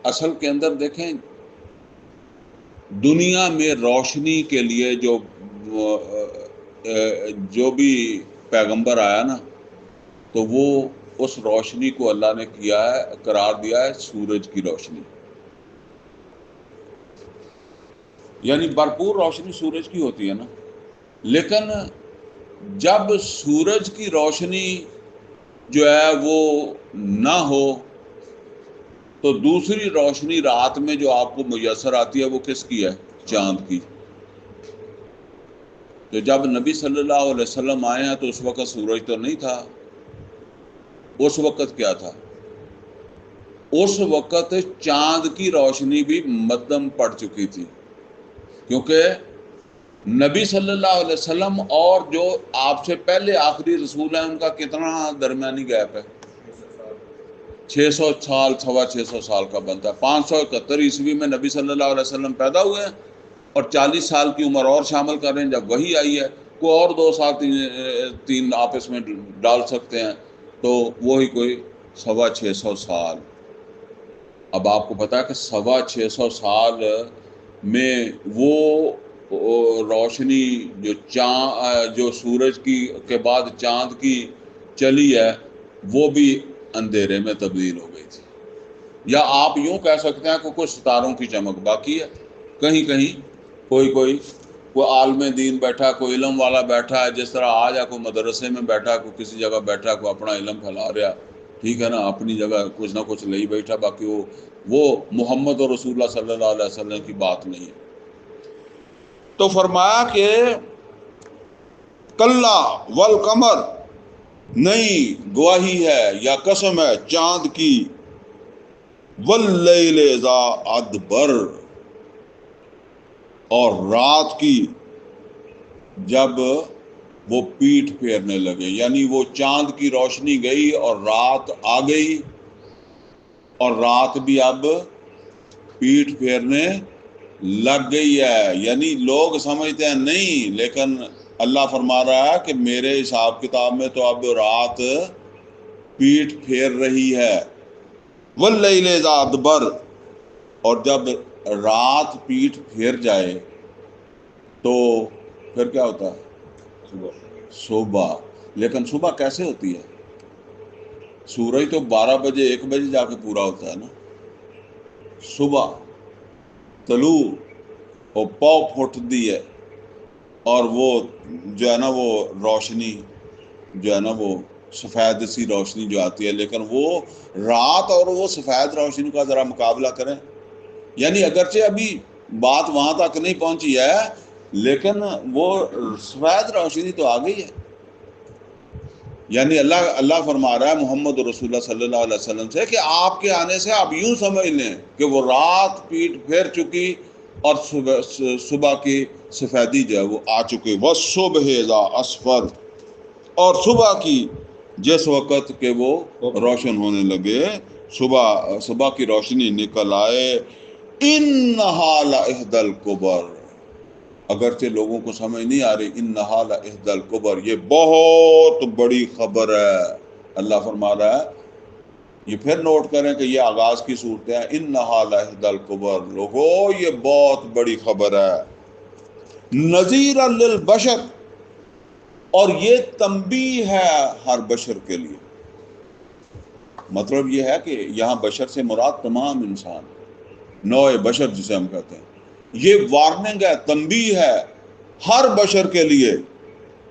اصل کے اندر دیکھیں دنیا میں روشنی کے لیے جو بھی پیغمبر آیا نا تو وہ اس روشنی کو اللہ نے کیا ہے قرار دیا ہے سورج کی روشنی، یعنی بھرپور روشنی سورج کی ہوتی ہے نا، لیکن جب سورج کی روشنی جو ہے وہ نہ ہو تو دوسری روشنی رات میں جو آپ کو میسر آتی ہے وہ کس کی ہے؟ چاند کی۔ تو جب نبی صلی اللہ علیہ وسلم آئے ہیں تو اس وقت سورج تو نہیں تھا، اس وقت کیا تھا؟ اس وقت چاند کی روشنی بھی مدھم پڑ چکی تھی، کیونکہ نبی صلی اللہ علیہ وسلم اور جو آپ سے پہلے آخری رسول ہیں ان کا کتنا درمیانی گیپ ہے؟ 600 سال، 650 سال کا بنتا ہے۔ 571 عیسوی میں نبی صلی اللہ علیہ وسلم پیدا ہوئے ہیں اور 40 سال کی عمر اور شامل کر رہے ہیں جب وہی آئی ہے، کوئی اور 2 سال تین آپس میں ڈال سکتے ہیں تو وہی کوئی 625 سال۔ اب آپ کو پتا ہے کہ 625 سال میں وہ روشنی جو سورج کی کے بعد چاند کی چلی ہے وہ بھی اندھیرے میں تبدیل ہو گئی تھی، یا آپ یوں کہہ سکتے ہیں کہ کچھ ستاروں کی چمک باقی ہے، کہیں کہیں کوئی عالم دین بیٹھا، کوئی علم والا بیٹھا ہے، جس طرح آج کوئی مدرسے میں بیٹھا، کوئی کسی جگہ بیٹھا، کوئی اپنا علم پھیلا رہا، ٹھیک ہے نا، اپنی جگہ کچھ نہ کچھ لے بیٹھا، باقی وہ محمد اور رسول اللہ صلی اللہ علیہ وسلم کی بات نہیں ہے۔ تو فرمایا کہ کلا والقمر، نہیں گواہی ہے یا قسم ہے چاند کی، واللیل اذا ادبر، اور رات کی جب وہ پیٹھ پھیرنے لگے، یعنی وہ چاند کی روشنی گئی اور رات آ گئی اور رات بھی اب پیٹھ پھیرنے لگ گئی ہے، یعنی لوگ سمجھتے ہیں نہیں، لیکن اللہ فرما رہا ہے کہ میرے حساب کتاب میں تو اب رات پیٹھ پھیر رہی ہے۔ واللیل اذا ادبر، اور جب رات پیٹھ پھیر جائے تو پھر کیا ہوتا ہے؟ صبح۔ لیکن صبح کیسے ہوتی ہے؟ سورج تو 12 بجے 1 بجے جا کے پورا ہوتا ہے نا۔ صبح طلوع اور پاؤ پھوٹتی ہے اور وہ جو ہے نا وہ روشنی جو ہے نا وہ سفید سی روشنی جو آتی ہے، لیکن وہ رات اور وہ سفید روشنی کا ذرا مقابلہ کریں، یعنی اگرچہ ابھی بات وہاں تک نہیں پہنچی ہے لیکن وہ سفید روشنی تو آ گئی ہے۔ یعنی اللہ فرما رہا ہے محمد رسول اللہ صلی اللہ علیہ وسلم سے کہ آپ کے آنے سے آپ یوں سمجھ لیں کہ وہ رات پیٹ پھیر چکی اور صبح کی سفیدی جو ہے وہ آ چکی۔ والصبح اذا اسفر، اور صبح کی جس وقت کہ وہ روشن ہونے لگے، صبح کی روشنی نکل آئے، انہا لإحدى الکبر، اگرچہ لوگوں کو سمجھ نہیں آ رہی، انہا لإحدى الکبر، یہ بہت بڑی خبر ہے۔ اللہ فرما رہا ہے، یہ پھر نوٹ کریں کہ یہ آغاز کی صورت ہے، انہا لإحدى الکبر، لوگو یہ بہت بڑی خبر ہے، نذیرا للبشر، اور یہ تنبیہ ہے ہر بشر کے لیے۔ مطلب یہ ہے کہ یہاں بشر سے مراد تمام انسان، نوع بشر جسے ہم کہتے ہیں، یہ وارننگ ہے، تنبیہ ہے ہر بشر کے لیے،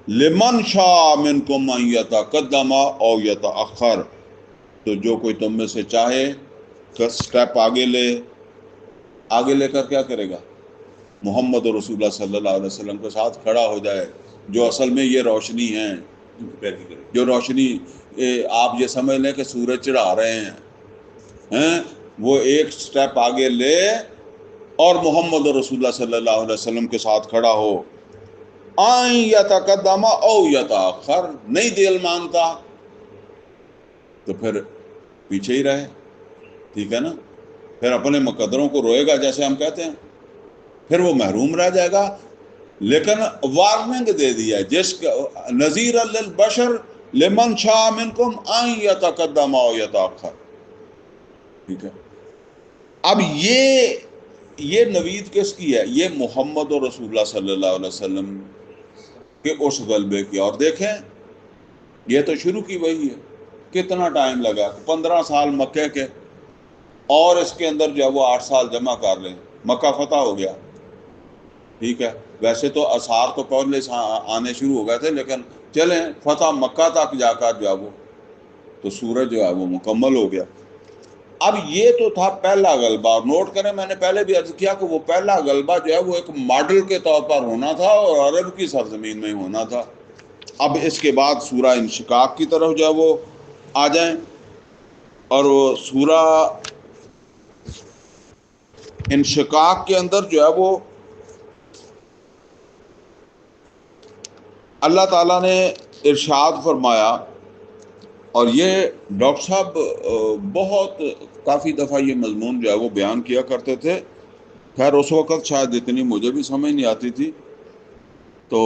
لمن شاء منکم ان یتقدم او یتأخر، تو جو کوئی تم میں سے چاہے کہ سٹیپ آگے لے کر کیا کرے گا؟ محمد رسول اللہ صلی اللہ علیہ وسلم کے ساتھ کھڑا ہو جائے، جو اصل میں یہ روشنی ہے، جو روشنی آپ یہ سمجھ لیں کہ سورج چڑھا رہے ہیں، وہ ایک سٹیپ آگے لے اور محمد رسول اللہ صلی اللہ علیہ وسلم کے ساتھ کھڑا ہو، آئیں یتقدم او یتأخر، نہیں دل مانتا تو پھر پیچھے ہی رہے، ٹھیک ہے نا، پھر اپنے مقدروں کو روئے گا جیسے ہم کہتے ہیں، پھر وہ محروم رہ جائے گا۔ لیکن وارننگ دے دیا جس نذیرا للبشر لمن شاء منکم ان یتقدم او یتأخر، ٹھیک ہے. اب یہ نوید کس کی ہے؟ یہ محمد اور رسول اللہ صلی اللہ علیہ وسلم کے اس غلبے کی. اور دیکھیں یہ تو شروع کی وہی ہے. کتنا ٹائم لگا؟ 15 سال مکے کے، اور اس کے اندر جو ہے وہ 8 سال جمع کر لیں. مکہ فتح ہو گیا. ٹھیک ہے، ویسے تو اثار تو پہلے آنے شروع ہو گئے تھے، لیکن چلیں فتح مکہ تک جا کر جو ہے وہ تو سورج جو ہے وہ مکمل ہو گیا. اب یہ تو تھا پہلا غلبہ. اور نوٹ کریں، میں نے پہلے بھی عرض کیا کہ وہ پہلا غلبہ جو ہے وہ ایک ماڈل کے طور پر ہونا تھا اور عرب کی سرزمین میں ہونا تھا. اب اس کے بعد سورہ انشقاق کی طرف جو ہے وہ آ جائیں. اور وہ سورہ انشقاق کے اندر جو ہے وہ اللہ تعالیٰ نے ارشاد فرمایا. اور یہ ڈاکٹر صاحب بہت کافی دفعہ یہ مضمون جو ہے وہ بیان کیا کرتے تھے. خیر اس وقت شاید اتنی مجھے بھی سمجھ نہیں آتی تھی، تو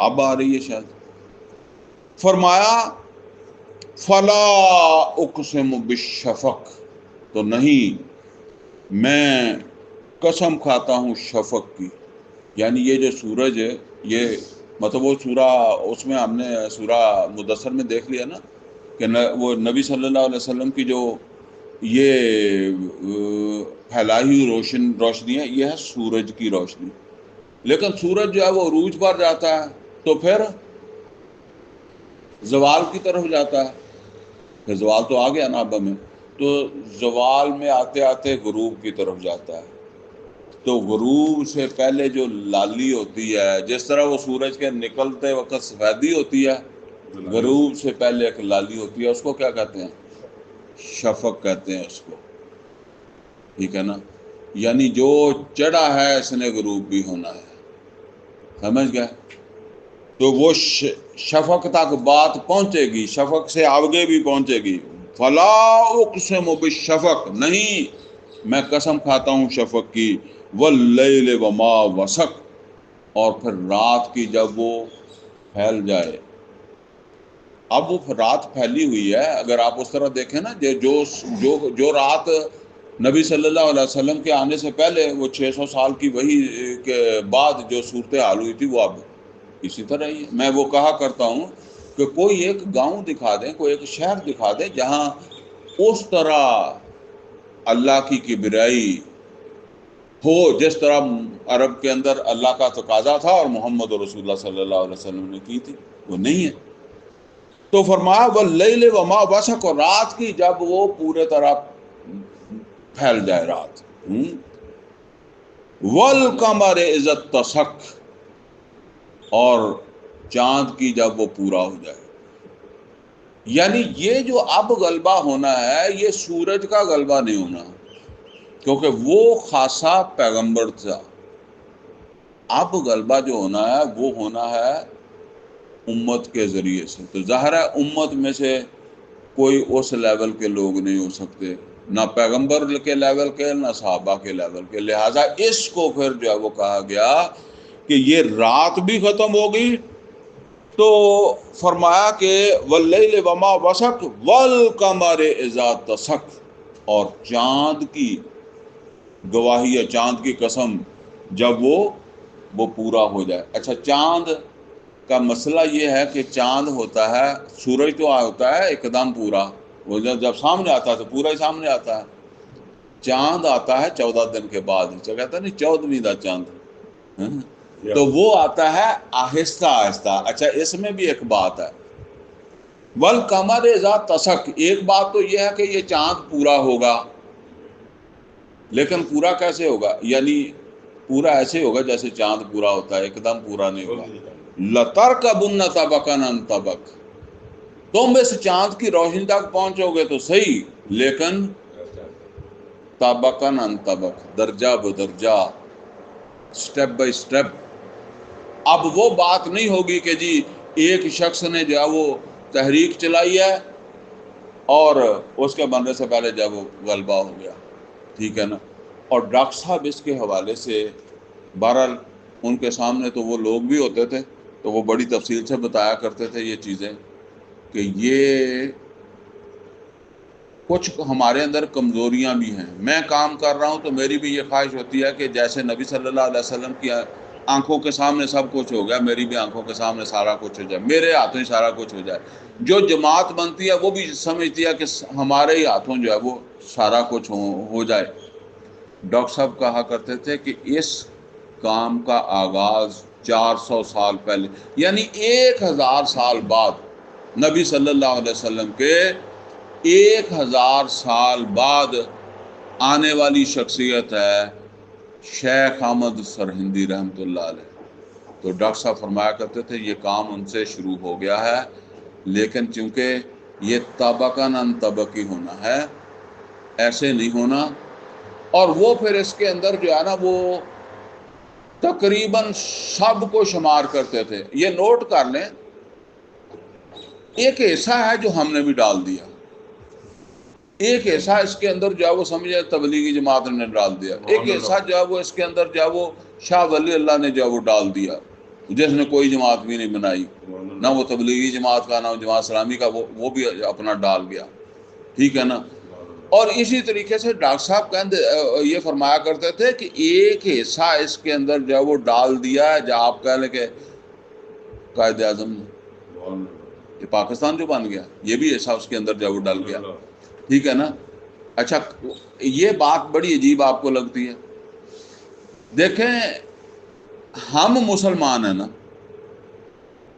اب آ رہی ہے شاید. فرمایا فلا اقسم بالشفق، تو نہیں میں قسم کھاتا ہوں شفق کی. یعنی یہ جو سورج ہے، یہ مطلب وہ سورہ، اس میں ہم نے سورہ مدثر میں دیکھ لیا نا کہ وہ نبی صلی اللہ علیہ وسلم کی جو یہ پھیلائی ہوئی روشنی ہے، یہ ہے سورج کی روشنی. لیکن سورج جو ہے وہ عروج پر جاتا ہے تو پھر زوال کی طرف جاتا ہے. پھر زوال تو آ گیا نا اب میں، تو زوال میں آتے آتے غروب کی طرف جاتا ہے. تو غروب سے پہلے جو لالی ہوتی ہے، جس طرح وہ سورج کے نکلتے وقت سفیدی ہوتی ہے، غروب سے پہلے ایک لالی ہوتی ہے، اس کو کیا کہتے ہیں؟ شفق کہتے ہیں اس کو. ٹھیک ہے نا. یعنی جو چڑھا ہے اس نے غروب بھی ہونا ہے. سمجھ گئے؟ تو وہ شفق تک بات پہنچے گی، شفق سے آگے بھی پہنچے گی. فلا اقسم بالشفق، نہیں میں قسم کھاتا ہوں شفق کی. واللیل وما وسق، اور پھر رات کی جب وہ پھیل جائے. اب وہ رات پھیلی ہوئی ہے، اگر آپ اس طرح دیکھیں نا، جو رات نبی صلی اللہ علیہ وسلم کے آنے سے پہلے وہ 600 سال کی وہی کے بعد جو صورتحال ہوئی تھی، وہ اب اسی طرح ہی. میں وہ کہا کرتا ہوں کہ کوئی ایک گاؤں دکھا دیں، کوئی ایک شہر دکھا دیں جہاں اس طرح اللہ کی کبریائی ہو جس طرح عرب کے اندر اللہ کا تقاضا تھا اور محمد رسول اللہ صلی اللہ علیہ وسلم نے کی تھی. وہ نہیں ہے. تو فرمایا واللیل وما وسق، اور رات کی جب وہ پورے طرح پھیل جائے رات. والقمر اذا اتسق، اور چاند کی جب وہ پورا ہو جائے. یعنی یہ جو اب غلبہ ہونا ہے، یہ سورج کا غلبہ نہیں ہونا، کیونکہ وہ خاصا پیغمبر تھا. اب غلبہ جو ہونا ہے وہ ہونا ہے امت کے ذریعے سے. تو ظاہر ہے امت میں سے کوئی اس لیول کے لوگ نہیں ہو سکتے، نہ پیغمبر کے لیول کے، نہ صحابہ کے لیول کے. لہٰذا اس کو پھر جو ہے وہ کہا گیا کہ یہ رات بھی ختم ہو گئی. تو فرمایا کہ واللیل وما وسق والقمر اذا اتسق، اور چاند کی گواہی ہے، چاند کی قسم جب وہ پورا ہو جائے. اچھا، چاند کا مسئلہ یہ ہے کہ چاند ہوتا ہے، سورج تو ہوتا ہے ایک دم پورا، وہ جب سامنے آتا ہے تو پورا ہی سامنے آتا ہے. چاند آتا ہے 14 دن کے بعد، کہتا ہے نہیں 14ویں دا چاند، تو وہ آتا ہے آہستہ آہستہ. اچھا، اس میں بھی ایک بات ہے، والقمر اذا اتسق. ایک بات تو یہ ہے کہ یہ چاند پورا ہوگا، لیکن پورا کیسے ہوگا؟ یعنی پورا ایسے ہوگا جیسے چاند پورا ہوتا ہے، ایک دم پورا نہیں ہوگا. لَتَرْكَبُنَّ طَبَقًا عَنْ طَبَقٍ، تم اس چاند کی روشنی تک پہنچو گے تو صحیح، لیکن طَبَقًا عَنْ طَبَقٍ، درجہ بدرجہ، سٹیپ بائی سٹیپ. اب وہ بات نہیں ہوگی کہ جی ایک شخص نے جو ہے وہ تحریک چلائی ہے اور اس کے بننے سے پہلے جب وہ غلبہ ہو گیا. ٹھیک ہے نا. اور ڈاکٹر صاحب اس کے حوالے سے بہرحال ان کے سامنے تو وہ لوگ بھی ہوتے تھے، تو وہ بڑی تفصیل سے بتایا کرتے تھے یہ چیزیں کہ یہ کچھ ہمارے اندر کمزوریاں بھی ہیں. میں کام کر رہا ہوں تو میری بھی یہ خواہش ہوتی ہے کہ جیسے نبی صلی اللہ علیہ وسلم کی آنکھوں کے سامنے سب کچھ ہو گیا، میری بھی آنکھوں کے سامنے سارا کچھ ہو جائے، میرے ہاتھوں ہی سارا کچھ ہو جائے. جو جماعت بنتی ہے وہ بھی سمجھتی ہے کہ ہمارے ہی ہاتھوں جو ہے وہ سارا کچھ ہو جائے. ڈاکٹر صاحب کہا کرتے تھے کہ اس کام کا آغاز 400 سال پہلے، یعنی 1000 سال بعد، نبی صلی اللہ علیہ وسلم کے 1000 سال بعد آنے والی شخصیت ہے شیخ احمد سرہندی رحمۃ اللہ علیہ. تو ڈاکٹر صاحب فرمایا کرتے تھے یہ کام ان سے شروع ہو گیا ہے، لیکن چونکہ یہ طبقاً ان طبقی ہونا ہے، ایسے نہیں ہونا. اور وہ پھر اس کے اندر جو ہے نا وہ تقریباً سب کو شمار کرتے تھے. یہ نوٹ کر لیں، ایک ایسا ہے جو ہم نے بھی ڈال دیا، ایک ایسا اس کے اندر جو ہے وہ سمجھے تبلیغی جماعت نے ڈال دیا، ایک ایسا جو ہے وہ اس کے اندر جو ہے وہ شاہ ولی اللہ نے جو ہے وہ ڈال دیا، جس نے کوئی جماعت بھی نہیں بنائی، نہ وہ تبلیغی جماعت کا، نہ وہ جماعت اسلامی کا، وہ بھی اپنا ڈال گیا. ٹھیک ہے نا. اور اسی طریقے سے ڈاکٹر صاحب یہ فرمایا کرتے تھے کہ ایک حصہ اس کے اندر جو ہے وہ ڈال دیا ہے، جہاں آپ کہہ لیں کہ قائد اعظم یہ پاکستان جو بن گیا، یہ بھی ایسا اس کے اندر جو ہے وہ ڈال گیا. ٹھیک ہے نا. اچھا، یہ بات بڑی عجیب آپ کو لگتی ہے. دیکھیں، ہم مسلمان ہیں نا،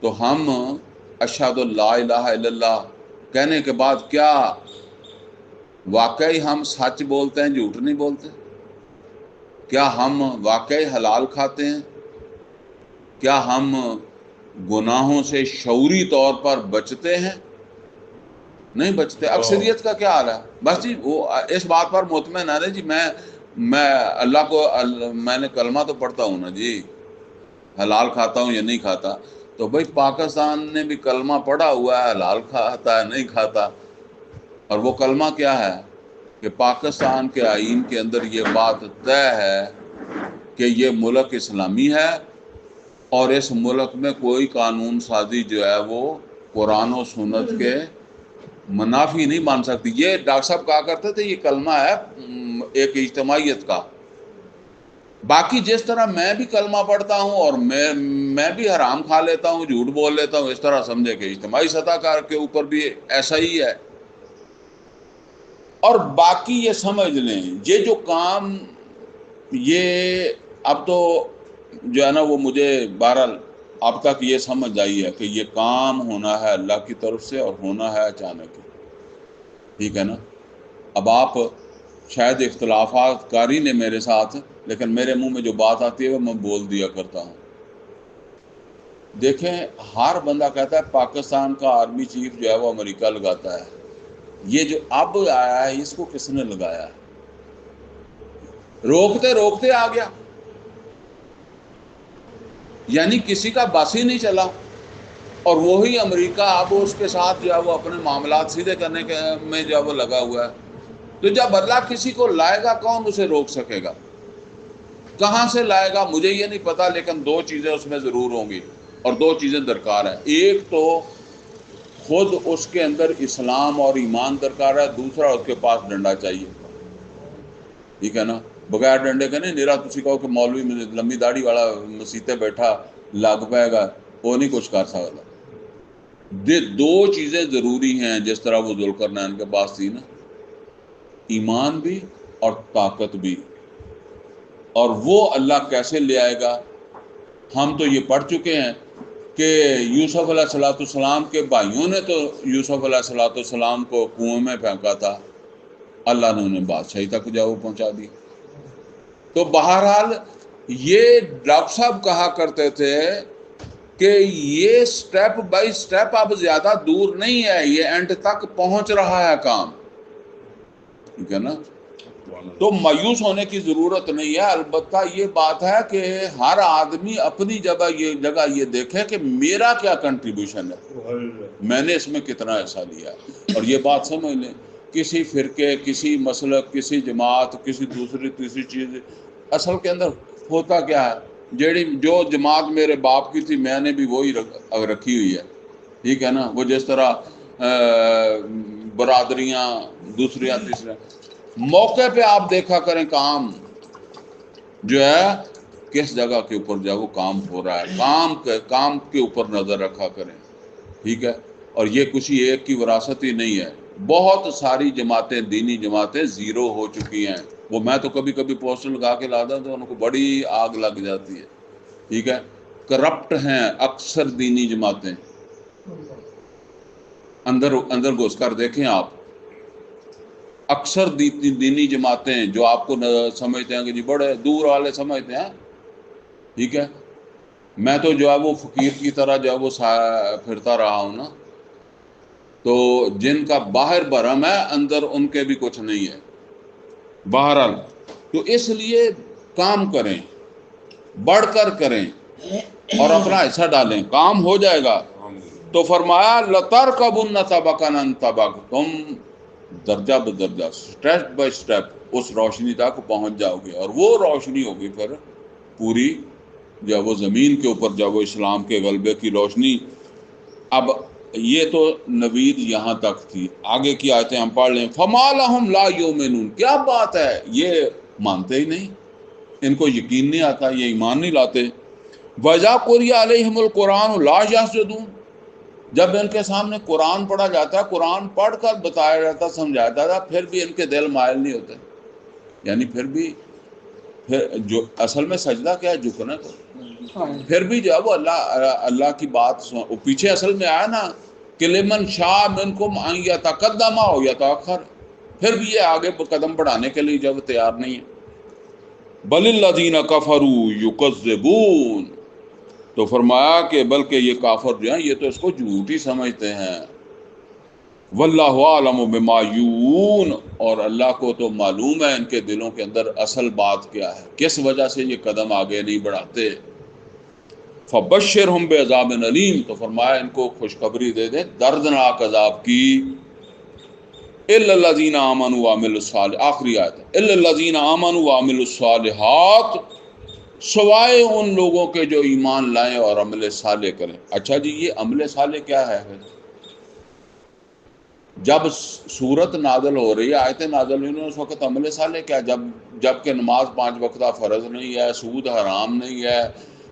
تو ہم اشہد لا الہ الا اللہ کہنے کے بعد کیا واقعی ہم سچ بولتے ہیں، جھوٹ نہیں بولتے؟ کیا ہم واقعی حلال کھاتے ہیں؟ کیا ہم گناہوں سے شعوری طور پر بچتے ہیں؟ نہیں بچتے. اکثریت کا کیا حال ہے؟ بس جی وہ اس بات پر مطمئن ہے جی میں اللہ کو، میں نے کلمہ تو پڑھتا ہوں نا جی، حلال کھاتا ہوں یا نہیں کھاتا. تو بھائی پاکستان نے بھی کلمہ پڑھا ہوا ہے، حلال کھاتا ہے نہیں کھاتا. اور وہ کلمہ کیا ہے کہ پاکستان کے آئین کے اندر یہ بات طے ہے کہ یہ ملک اسلامی ہے، اور اس ملک میں کوئی قانون سازی جو ہے وہ قرآن و سنت کے منافی نہیں مان سکتی. یہ ڈاکٹر صاحب کہا کرتے تھے یہ کلمہ ہے ایک اجتماعیت کا. باقی جس طرح میں بھی کلمہ پڑھتا ہوں اور میں بھی حرام کھا لیتا ہوں، جھوٹ بول لیتا ہوں، اس طرح سمجھے کہ اجتماعی سطح کے اوپر بھی ایسا ہی ہے. اور باقی یہ سمجھ لیں، یہ جو کام، یہ اب تو جو ہے نا وہ مجھے بہرحال اب تک یہ سمجھ آئی ہے کہ یہ کام ہونا ہے اللہ کی طرف سے اور ہونا ہے اچانک. ٹھیک ہے نا. اب آپ شاید اختلافات کاری نے میرے ساتھ، لیکن میرے منہ میں جو بات آتی ہے وہ میں بول دیا کرتا ہوں. دیکھیں، ہر بندہ کہتا ہے پاکستان کا آرمی چیف جو ہے وہ امریکہ لگاتا ہے. یہ جو اب آیا ہے اس کو کس نے لگایا ہے؟ روکتے روکتے آ گیا، یعنی کسی کا بس ہی نہیں چلا، اور وہی امریکہ اب اس کے ساتھ جو ہے وہ اپنے معاملات سیدھے کرنے کے میں جو ہے وہ لگا ہوا ہے. تو جب اللہ کسی کو لائے گا کون اسے روک سکے گا؟ کہاں سے لائے گا مجھے یہ نہیں پتا، لیکن دو چیزیں اس میں ضرور ہوں گی، اور دو چیزیں درکار ہیں. ایک تو خود اس کے اندر اسلام اور ایمان درکار ہے، دوسرا اس کے پاس ڈنڈا چاہیے. ٹھیک ہے نا. بغیر ڈنڈے کا نہیں. نیرا تسی کہو کہ مولوی میں لمبی داڑھی والا مسیتے بیٹھا لگ پائے گا، وہ نہیں کچھ کر سکتا. دو چیزیں ضروری ہیں جس طرح وہ ذوالقرنین کے پاس تھی نا، ایمان بھی اور طاقت بھی. اور وہ اللہ کیسے لے آئے گا؟ ہم تو یہ پڑھ چکے ہیں کہ یوسف علیہ السلام کے بھائیوں نے تو یوسف علیہ السلام کو کنویں میں پھینکا تھا، اللہ نے انہیں بادشاہی تک جاؤ پہنچا دی. تو بہرحال یہ ڈاکٹر صاحب کہا کرتے تھے کہ یہ سٹیپ بائی سٹیپ اب زیادہ دور نہیں ہے، یہ اینڈ تک پہنچ رہا ہے کام. ٹھیک ہے نا. تو مایوس ہونے کی ضرورت نہیں ہے. البتہ یہ بات ہے کہ ہر آدمی اپنی جگہ یہ دیکھے کہ میرا کیا کنٹریبیوشن ہے، میں نے اس میں کتنا حصہ لیا. اور یہ بات سمجھ لیں، کسی فرقے، کسی مسلک، کسی جماعت، کسی دوسری تیسری چیز، اصل کے اندر ہوتا کیا ہے، جو جماعت میرے باپ کی تھی میں نے بھی وہی رکھی ہوئی ہے. ٹھیک ہے نا. وہ جس طرح برادریاں دوسریاں تیسریاں، موقع پہ آپ دیکھا کریں کام جو ہے کس جگہ کے اوپر جو ہے وہ کام ہو رہا ہے، کام کے اوپر نظر رکھا کریں، ٹھیک ہے۔ اور یہ کسی ایک کی وراثت ہی نہیں ہے، بہت ساری جماعتیں، دینی جماعتیں زیرو ہو چکی ہیں۔ وہ میں تو کبھی کبھی پوسٹر لگا کے لاتا ہوں تو ان کو بڑی آگ لگ جاتی ہے، ٹھیک ہے۔ کرپٹ ہیں اکثر دینی جماعتیں، اندر گھس کر دیکھیں آپ، اکثر دینی جماعتیں جو آپ کو سمجھتے ہیں کہ جی بڑے دور والے سمجھتے ہیں، ٹھیک ہے۔ میں تو جو ہے وہ فقیر کی طرح جو ہے وہ پھرتا رہا ہوں نا، تو جن کا باہر بھرم ہے اندر ان کے بھی کچھ نہیں ہے، بہرحال تو اس لیے کام کریں، بڑھ کر کریں اور اپنا حصہ ڈالیں، کام ہو جائے گا۔ تو فرمایا لَتَرْكَبُنَّ طَبَقًا عَنْ طَبَقٍ، تم درجہ بدرجہ، اسٹیپ بائی اسٹیپ اس روشنی تک پہنچ جاؤ گے، اور وہ روشنی ہوگی پھر پوری جب وہ زمین کے اوپر جب وہ اسلام کے غلبے کی روشنی۔ اب یہ تو نوید یہاں تک تھی، آگے کی آیتیں ہم پڑھ لیں۔ فَمَا لَهُمْ لَا يُؤْمِنُونَ، کیا بات ہے، یہ مانتے ہی نہیں، ان کو یقین نہیں آتا، یہ ایمان نہیں لاتے۔ وَإِذَا قُرِئَ عَلَيْهِمُ الْقُرْآنُ لَا يَسْجُدُونَ، جب ان کے سامنے قرآن پڑھا جاتا ہے، قرآن پڑھ کر بتایا جاتا، سمجھایا جاتا، پھر بھی ان کے دل مائل نہیں ہوتے، یعنی پھر جو اصل میں سجدہ کیا ہے، جھکنا تو پھر بھی جو ہے وہ اللہ کی بات پیچھے اصل میں آیا نا کہ لمن شاء منکم ان یتقدم او یتاخر، پھر بھی یہ آگے قدم بڑھانے کے لیے جب تیار نہیں ہے۔ بل الذین کفروا یکذبون، تو فرمایا کہ بلکہ یہ کافر جو ہیں یہ تو اس کو جھوٹ ہی سمجھتے ہیں۔ واللہ اعلم بما یوعون، اور اللہ کو تو معلوم ہے ان کے دلوں کے اندر اصل بات کیا ہے، کس وجہ سے یہ قدم آگے نہیں بڑھاتے۔ فبشرہم بعذاب علیم، تو فرمایا ان کو خوشخبری دے دے دردناک عذاب کی۔ الا الذین آمنوا وعملوا الصالحات، آخری آیت ہے، الا الذین آمنوا وعملوا الصالحات، سوائے ان لوگوں کے جو ایمان لائیں اور عمل صالح کریں۔ اچھا جی، یہ عمل صالح کیا ہے؟ جب سورت نازل ہو رہی ہے، آیتیں نازل ہوئی، اس وقت عمل صالح کیا؟ جب کہ نماز 5 وقتہ فرض نہیں ہے، سود حرام نہیں ہے،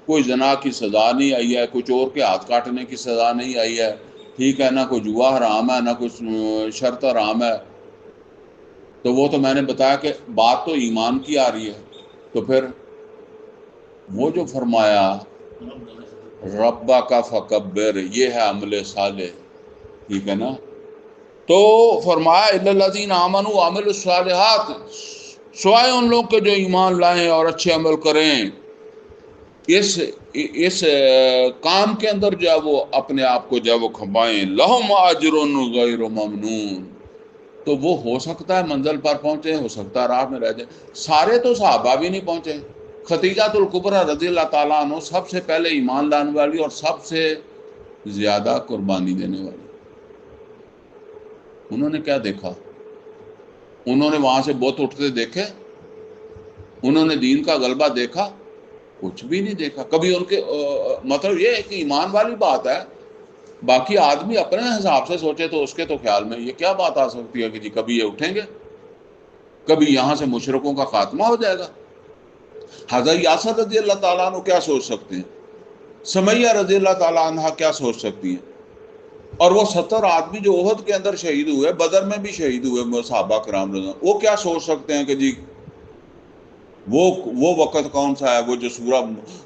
کوئی زنا کی سزا نہیں آئی ہے، کوئی چور کے ہاتھ کاٹنے کی سزا نہیں آئی ہے، ٹھیک ہے، نہ کوئی جوا حرام ہے، نہ کوئی شرط حرام ہے، تو وہ تو میں نے بتایا کہ بات تو ایمان کی آ رہی ہے۔ تو پھر وہ جو فرمایا ربا کا فکبر، یہ ہے عمل صالح، ٹھیک ہے نا۔ تو فرمایا الا الذین آمنوا وعملوا الصالحات، سوائے ان لوگ کے جو ایمان لائیں اور اچھے عمل کریں، اس کام کے اندر جو ہے وہ اپنے آپ کو جو ہے وہ کھپائیں، لہم اجر غیر ممنون، تو وہ ہو سکتا ہے منزل پر پہنچے، ہو سکتا ہے راہ میں رہ جائے۔ سارے تو صحابہ بھی نہیں پہنچے، خدیجہ الکبریٰ رضی اللہ تعالیٰ عنہ سب سے پہلے ایمان لانے والی اور سب سے زیادہ قربانی دینے والی، انہوں نے کیا دیکھا؟ انہوں نے وہاں سے بت اٹھتے دیکھے؟ انہوں نے دین کا غلبہ دیکھا؟ کچھ بھی نہیں دیکھا۔ کبھی ان کے مطلب یہ ہے کہ ایمان والی بات ہے، باقی آدمی اپنے حساب سے سوچے تو اس کے تو خیال میں یہ کیا بات آ سکتی ہے کہ جی کبھی یہ اٹھیں گے، کبھی یہاں سے مشرکوں کا خاتمہ ہو جائے گا۔ حضرت یاسر رضی اللہ تعالیٰ عنہ کیا سوچ سکتے ہیں؟ سمیہ رضی اللہ تعالیٰ عنہ کیا سوچ سکتی ہیں؟ اور وہ 70 آدمی جو احد کے اندر شہید ہوئے، بدر میں بھی شہید ہوئے صحابہ کرام رضی اللہ، وہ کیا سوچ سکتے ہیں کہ جی وہ وقت کون سا ہے، وہ جو سورہ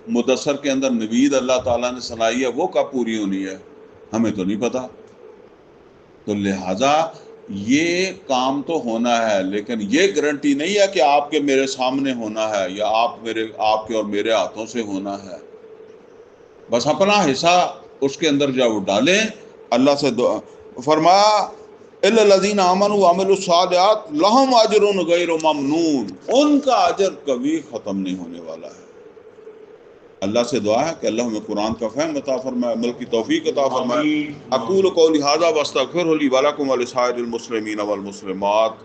مدثر کے اندر نوید اللہ تعالیٰ نے سنائی ہے وہ کب پوری ہونی ہے، ہمیں تو نہیں پتا۔ تو لہٰذا یہ کام تو ہونا ہے، لیکن یہ گارنٹی نہیں ہے کہ آپ کے میرے سامنے ہونا ہے یا آپ کے اور میرے ہاتھوں سے ہونا ہے۔ بس اپنا حصہ اس کے اندر جب ڈالیں، اللہ سے دعا فرمایا الا الذین آمنوا وعملوا الصالحات لہم اجر غیر ممنون، ان کا اجر کبھی ختم نہیں ہونے والا ہے۔ اللہ سے دعا ہے کہ اللہ ہمیں قرآن کا فہم عطا فرمائے، عمل کی توفیق عطا فرمائے۔ اقول قولی ھذا واستغفر لی ولکم ولسائر المسلمین والمسلمات۔